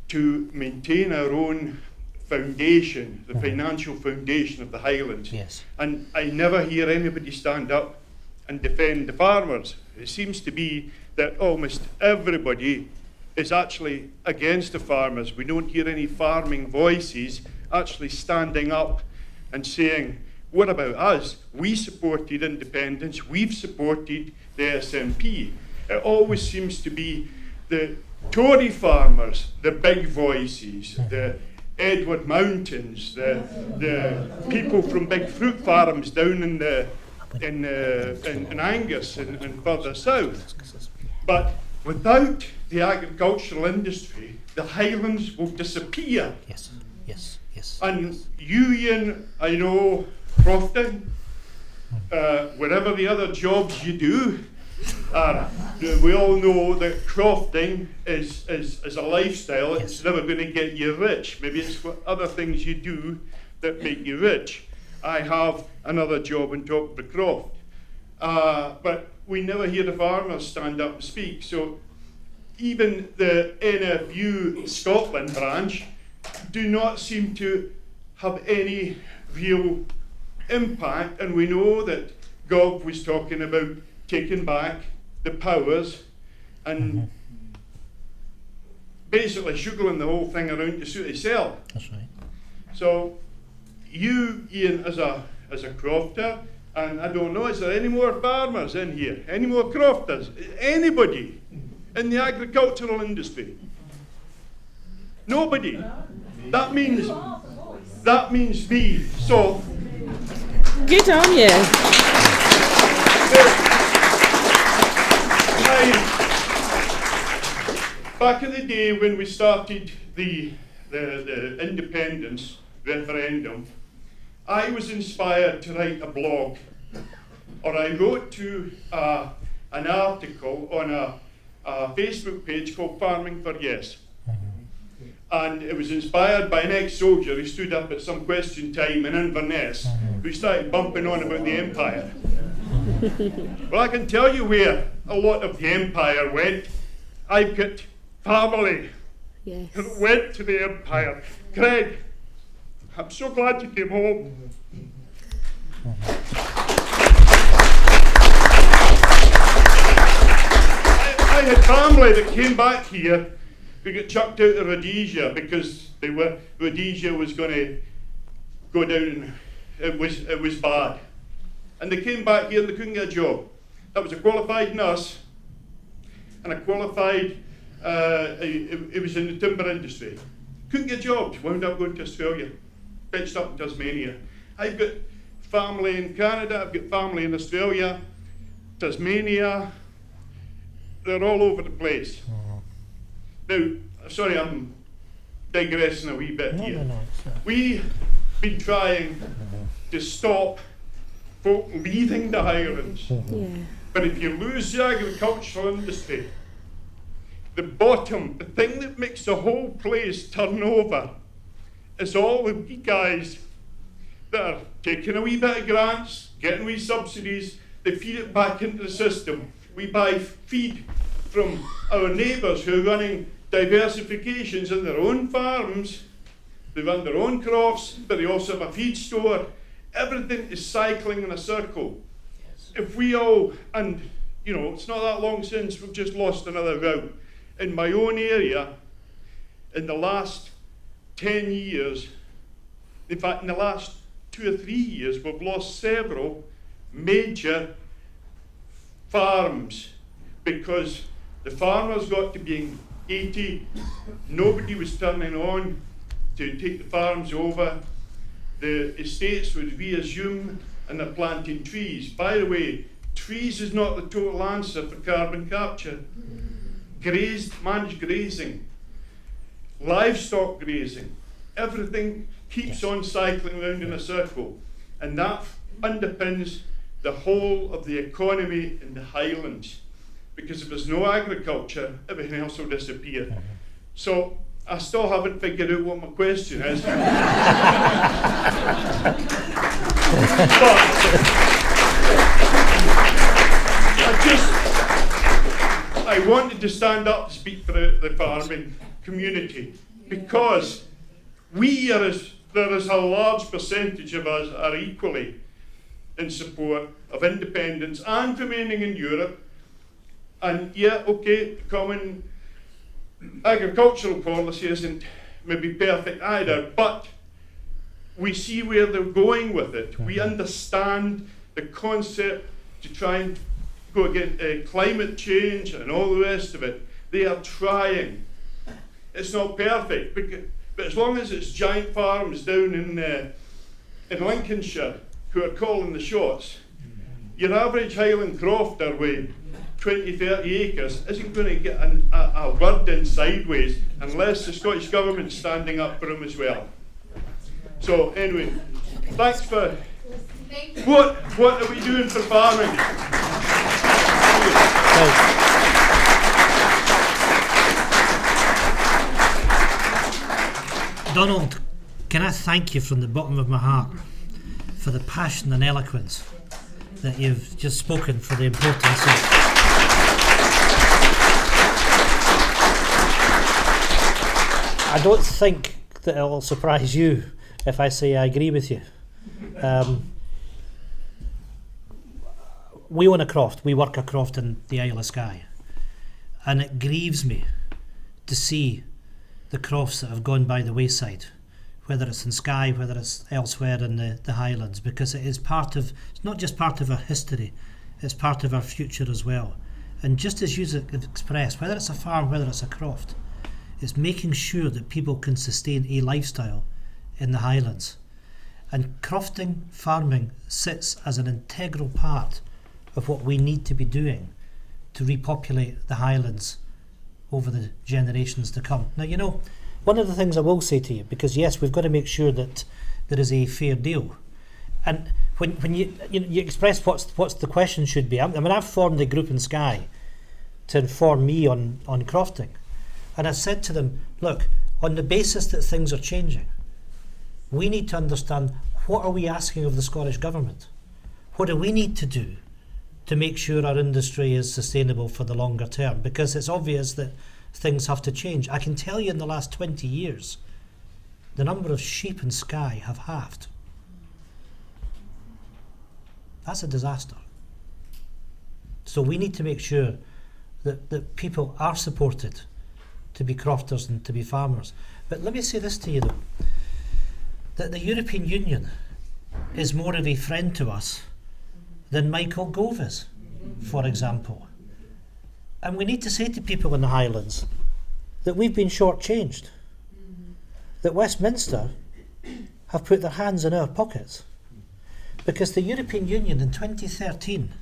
to maintain our own foundation, the financial foundation of the Highlands. Yes. And I never hear anybody stand up and defend the farmers. It seems to be that almost everybody is actually against the farmers. We don't hear any farming voices actually standing up and saying, what about us? We supported independence, we've supported the SNP. It always seems to be the Tory farmers, the big voices, the Edward Mountains, the people from big fruit farms down in Angus and further south. But without the agricultural industry, the Highlands will disappear. Yes. And you, Ian, I know, Crofton, whatever the other jobs you do, we all know that crofting is a lifestyle. It's never going to get you rich. Maybe it's what other things you do that make you rich. I have another job on top of the croft. But we never hear the farmers stand up and speak. So even the NFU Scotland branch do not seem to have any real impact. And we know that Gov was talking about taking back the powers and basically sugaring the whole thing around to suit itself. That's right. So you, Ian, as a crofter, and I don't know, is there any more farmers in here? Any more crofters? Anybody in the agricultural industry? Nobody. That means me. So good on you. Back in the day when we started the independence referendum, I was inspired to write a blog, or I wrote to an article on a Facebook page called Farming for Yes. And it was inspired by an ex-soldier who stood up at some question time in Inverness, who started bumping on about the empire. Well, I can tell you where a lot of the empire went. I've got family that went to the empire. Craig, I'm so glad you came home. I had family that came back here who got chucked out of Rhodesia because Rhodesia was going to go down. It was bad, and they came back here and they couldn't get a job. That was a qualified nurse and a qualified. It was in the timber industry. Couldn't get jobs. Wound up going to Australia. Pitched up in Tasmania. I've got family in Canada. I've got family in Australia, Tasmania. They're all over the place. Now, sorry, I'm digressing a wee bit here. We've been trying to stop folk leaving the Highlands. But if you lose the agricultural industry, the thing that makes the whole place turn over is all the wee guys that are taking a wee bit of grants, getting wee subsidies, they feed it back into the system. We buy feed from our neighbours who are running diversifications in their own farms. They run their own crops, but they also have a feed store. Everything is cycling in a circle. Yes. If we all, and you know, it's not that long since we've just lost another row. In my own area, in the last 10 years, in fact, in the last 2 or 3 years, we've lost several major farms because the farmers got to being 80, nobody was turning on to take the farms over, the estates would reassume, and they're planting trees. By the way, trees is not the total answer for carbon capture. Managed grazing, livestock grazing, everything keeps on cycling around in a circle, and that underpins the whole of the economy in the Highlands, because if there's no agriculture, everything else will disappear. So I still haven't figured out what my question is. But I wanted to stand up to speak for the farming community, because there is a large percentage of us are equally in support of independence and remaining in Europe. And yeah, okay, common agricultural policy isn't maybe perfect either, but we see where they're going with it. We understand the concept to try and go against climate change and all the rest of it. They are trying. It's not perfect, but as long as it's giant farms down in Lincolnshire who are calling the shots, your average Highland crofter with 20, 30 acres isn't going to get a word in sideways unless the Scottish Government's standing up for him as well. So anyway, thanks for... What are we doing for farming? Donald, can I thank you from the bottom of my heart for the passion and eloquence that you've just spoken for the importance of... I don't think that it'll surprise you if I say I agree with you. We own a croft, we work a croft in the Isle of Skye, and it grieves me to see the crofts that have gone by the wayside, whether it's in Skye, whether it's elsewhere in the Highlands, because it's not just part of our history, it's part of our future as well. And just as you have expressed, whether it's a farm, whether it's a croft, it's making sure that people can sustain a lifestyle in the Highlands. And crofting, farming, sits as an integral part of what we need to be doing to repopulate the Highlands over the generations to come. Now, you know, one of the things I will say to you, because yes, we've got to make sure that there is a fair deal. And when you express what's the question should be, I mean, I've formed a group in Skye to inform me on crofting. And I said to them, look, on the basis that things are changing, we need to understand, what are we asking of the Scottish Government? What do we need to do to make sure our industry is sustainable for the longer term? Because it's obvious that things have to change. I can tell you in the last 20 years, the number of sheep in Skye have halved. That's a disaster. So we need to make sure that people are supported to be crofters and to be farmers. But let me say this to you though, that the European Union is more of a friend to us than Michael Gove is, for example. And we need to say to people in the Highlands that we've been shortchanged, that Westminster have put their hands in our pockets, because the European Union in 2013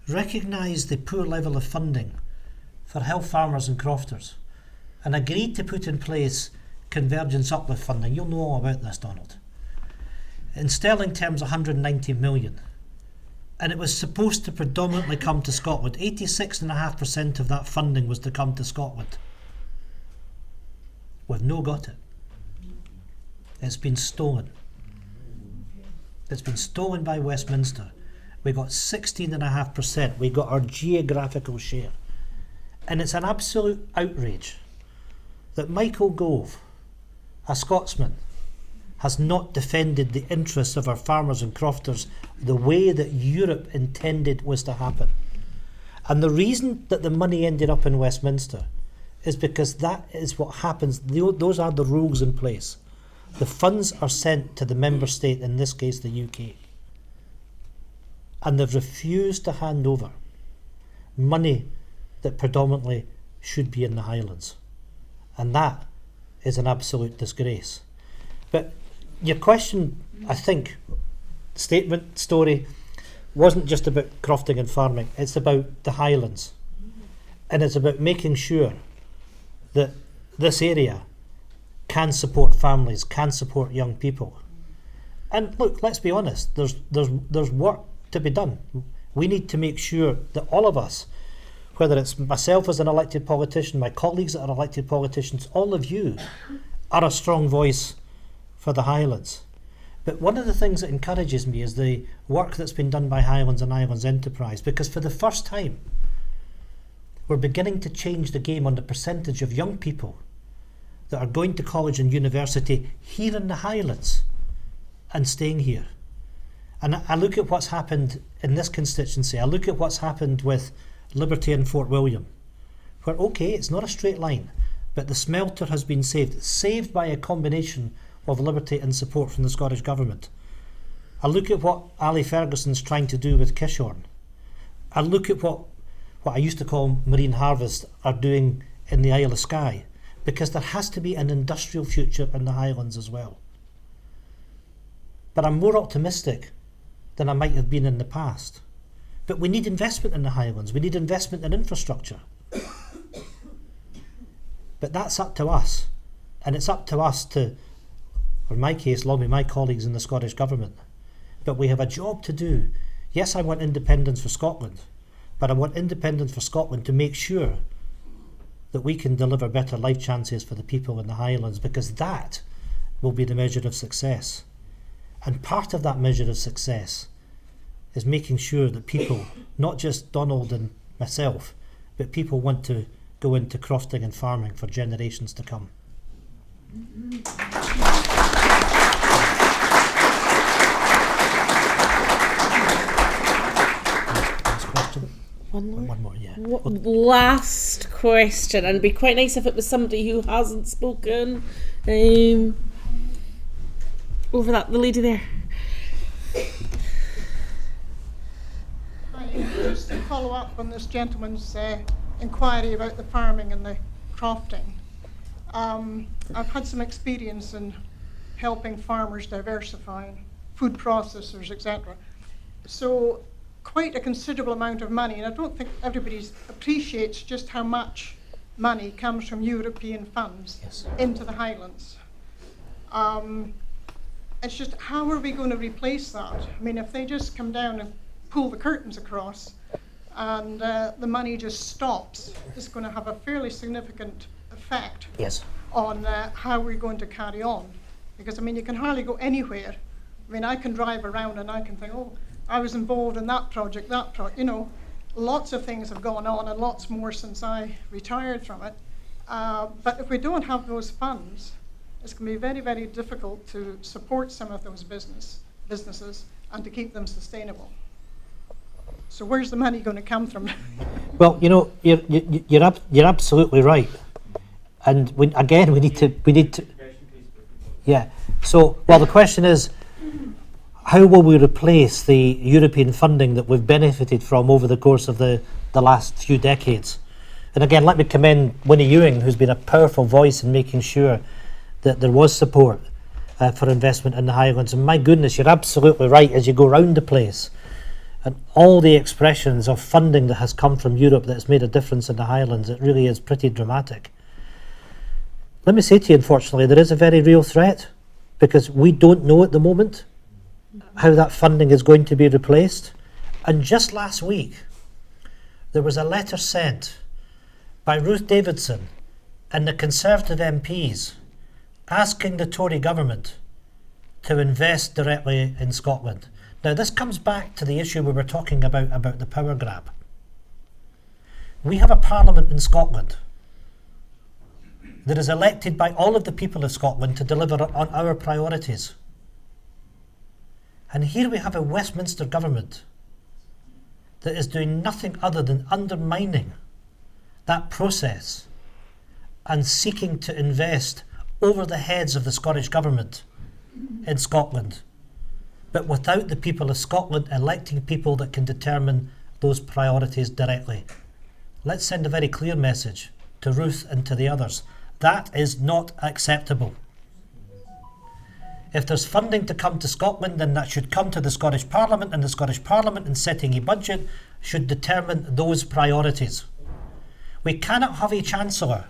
recognised the poor level of funding for hill farmers and crofters and agreed to put in place convergence uplift funding. You'll know all about this, Donald. In sterling terms, 190 million. And it was supposed to predominantly come to Scotland. 86.5% of that funding was to come to Scotland. We've no got it. It's been stolen. that's been stolen by Westminster. We got 16.5%. We got our geographical share. And it's an absolute outrage that Michael Gove, a Scotsman, has not defended the interests of our farmers and crofters the way that Europe intended was to happen. And the reason that the money ended up in Westminster is because that is what happens. Those are the rules in place. The funds are sent to the member state, in this case the UK. And they've refused to hand over money that predominantly should be in the Highlands. And that is an absolute disgrace. But your question, I think, statement, story, wasn't just about crofting and farming. It's about the Highlands. And it's about making sure that this area can support families, can support young people. And look, let's be honest, there's work to be done. We need to make sure that all of us, whether it's myself as an elected politician, my colleagues that are elected politicians, all of you are a strong voice for the Highlands. But one of the things that encourages me is the work that's been done by Highlands and Highlands Enterprise, because for the first time we're beginning to change the game on the percentage of young people that are going to college and university here in the Highlands and staying here. And I look at what's happened in this constituency, I look at what's happened with Liberty and Fort William, where, okay, it's not a straight line, but the smelter has been saved by a combination of Liberty and support from the Scottish Government. I look at what Ali Ferguson's trying to do with Kishorn. I look at what I used to call Marine Harvest are doing in the Isle of Skye, because there has to be an industrial future in the Highlands as well. But I'm more optimistic than I might have been in the past. But we need investment in the Highlands. We need investment in infrastructure. But that's up to us. And it's up to us to, or in my case, along with my colleagues in the Scottish Government. But we have a job to do. Yes, I want independence for Scotland, but I want independence for Scotland to make sure that we can deliver better life chances for the people in the Highlands, because that will be the measure of success. And part of that measure of success is making sure that people, not just Donald and myself, but people want to go into crofting and farming for generations to come. Last question? One more, yeah. Last question, and it'd be quite nice if it was somebody who hasn't spoken. Over that, the lady there. Just to follow up on this gentleman's inquiry about the farming and the crofting. I've had some experience in helping farmers diversify, food processors, etc. So quite a considerable amount of money, and I don't think everybody appreciates just how much money comes from European funds into the Highlands. It's just, how are we going to replace that? I mean, if they just come down and pull the curtains across and the money just stops, it's going to have a fairly significant effect on how we're going to carry on. Because, I mean, you can hardly go anywhere. I mean, I can drive around and I can think, oh, I was involved in that project, you know, lots of things have gone on and lots more since I retired from it. But if we don't have those funds, it's going to be very, very difficult to support some of those businesses and to keep them sustainable. So where's the money going to come from? Well, you know, you're absolutely right, and we need to. Yeah. So, well, the question is, how will we replace the European funding that we've benefited from over the course of the last few decades? And again, let me commend Winnie Ewing, who's been a powerful voice in making sure that there was support for investment in the Highlands. And my goodness, you're absolutely right as you go round the place. And all the expressions of funding that has come from Europe that has made a difference in the Highlands, it really is pretty dramatic. Let me say to you, unfortunately, there is a very real threat, because we don't know at the moment how that funding is going to be replaced. And just last week, there was a letter sent by Ruth Davidson and the Conservative MPs asking the Tory government to invest directly in Scotland. Now, this comes back to the issue we were talking about the power grab. We have a parliament in Scotland that is elected by all of the people of Scotland to deliver on our priorities. And here we have a Westminster government that is doing nothing other than undermining that process and seeking to invest over the heads of the Scottish government in Scotland, but without the people of Scotland electing people that can determine those priorities directly. Let's send a very clear message to Ruth and to the others. That is not acceptable. If there's funding to come to Scotland, then that should come to the Scottish Parliament, and the Scottish Parliament, in setting a budget, should determine those priorities. We cannot have a Chancellor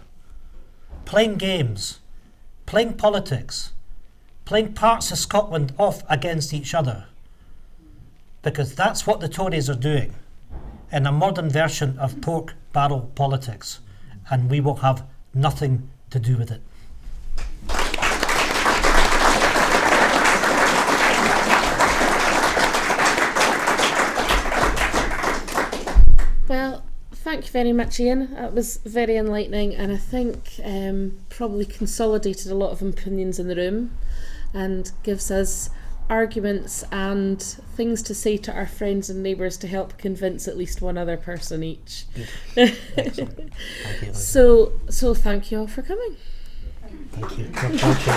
playing games, playing politics, playing parts of Scotland off against each other, because that's what the Tories are doing in a modern version of pork barrel politics, and we will have nothing to do with it. Well, thank you very much, Ian. That was very enlightening, and I think probably consolidated a lot of opinions in the room and gives us arguments and things to say to our friends and neighbours to help convince at least one other person each. Excellent. Thank you. So thank you all for coming. Thank you. Thank you.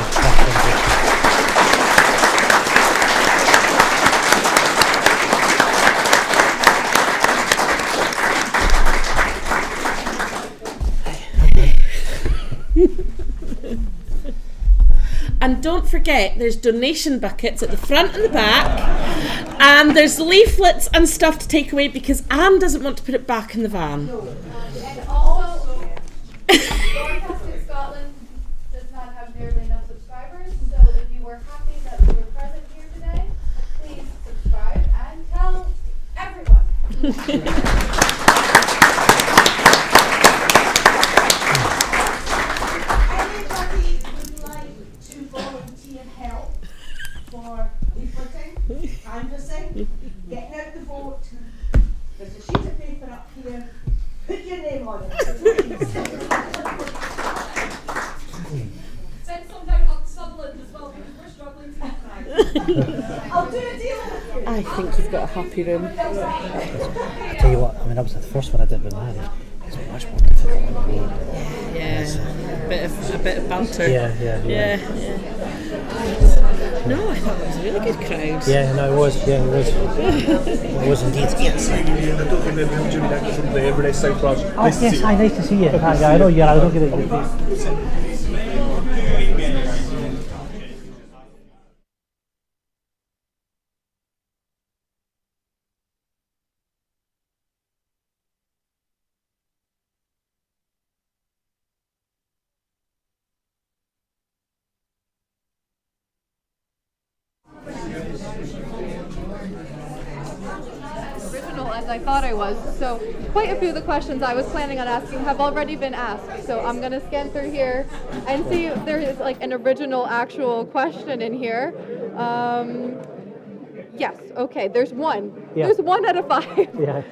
And don't forget, there's donation buckets at the front and the back, and there's leaflets and stuff to take away because Anne doesn't want to put it back in the van. And also, Broadcast in Scotland does not have nearly enough subscribers, so if you were happy that we were present here today, please subscribe and tell everyone. Canvassing, getting out the vote. There's a sheet of paper up here. Put your name on it. Send some down up to Sutherland as well because we're struggling to get I'll do a deal with you. I think you've got a happy room. I tell you what, I mean, that was the first one I did with Mary. It's much more difficult on the road. Yeah, a bit of banter. Yeah. No, I thought it was a really good crowd. Yeah, no, it was. Yeah, it was. It was indeed. Yes. I don't remember Jimmy Nick from the Everest South Branch. Oh, yes, hi, nice to see you. Hi, I know you're. I don't get it. As I thought I was. So quite a few of the questions I was planning on asking have already been asked. So I'm going to scan through here and see if there is like an original actual question in here. Yes, okay, there's one. Yeah. There's 1 out of 5. Yeah.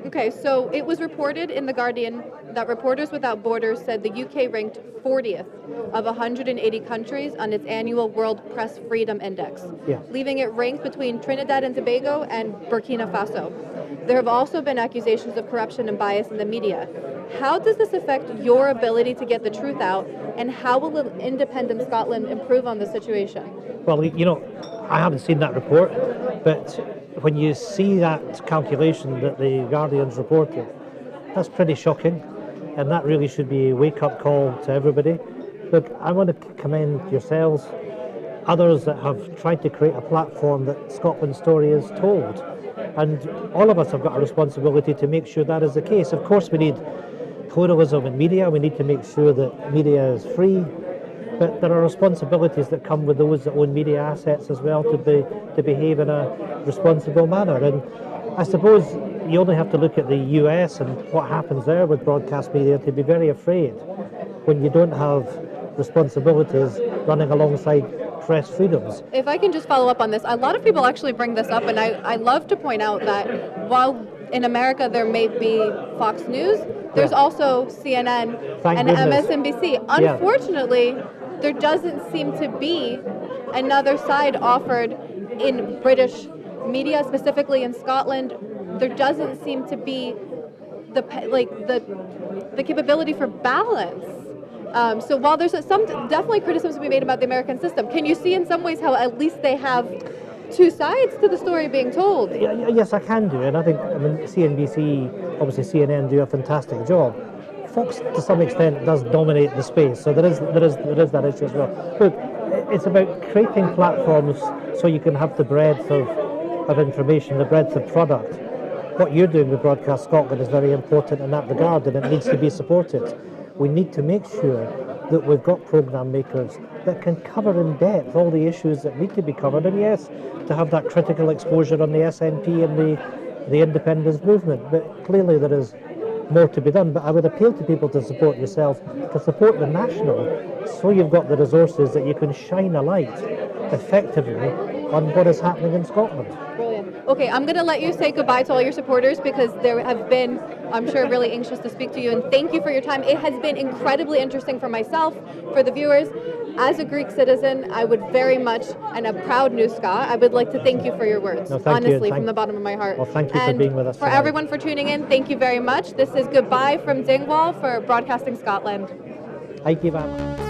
Okay, so it was reported in The Guardian that Reporters Without Borders said the UK ranked 40th of 180 countries on its annual World Press Freedom Index, leaving it ranked between Trinidad and Tobago and Burkina Faso. There have also been accusations of corruption and bias in the media. How does this affect your ability to get the truth out, and how will independent Scotland improve on the situation? Well, you know, I haven't seen that report, but when you see that calculation that the Guardian's reported, that's pretty shocking, and that really should be a wake-up call to everybody. Look, I want to commend yourselves, others that have tried to create a platform that Scotland's story is told, and all of us have got a responsibility to make sure that is the case. Of course, we need pluralism in media, we need to make sure that media is free, but there are responsibilities that come with those that own media assets as well to behave in a responsible manner. And I suppose you only have to look at the US and what happens there with broadcast media to be very afraid when you don't have responsibilities running alongside press freedoms. If I can just follow up on this, a lot of people actually bring this up, and I love to point out that while in America there may be Fox News, there's also CNN Thank and goodness. MSNBC. Yeah. Unfortunately, there doesn't seem to be another side offered in British media, specifically in Scotland. There doesn't seem to be the capability for balance. So while there's some definitely criticism to be made about the American system, can you see in some ways how at least they have two sides to the story being told? Yes, I can do, and I think CNBC, obviously CNN do a fantastic job. Fox, to some extent, does dominate the space, so there is that issue as well. Look, it's about creating platforms so you can have the breadth of information, the breadth of product. What you're doing with Broadcast Scotland is very important in that regard, and it needs to be supported. We need to make sure that we've got programme makers that can cover in depth all the issues that need to be covered, and yes, to have that critical exposure on the SNP and the independence movement. But clearly there is more to be done. But I would appeal to people to support yourself, to support the National, so you've got the resources that you can shine a light effectively on what is happening in Scotland. Brilliant. Okay, I'm going to let you say goodbye to all your supporters because there have been, I'm sure, really anxious to speak to you, and thank you for your time. It has been incredibly interesting for myself, for the viewers. As a Greek citizen, I would very much, and a proud New Scot, I would like to thank you for your words, No, thank honestly, you. from the bottom of my heart. Well, thank you and for being with us for tonight. everyone for tuning in, thank you very much. This is Goodbye from Dingwall for Broadcasting Scotland. Thank you very much.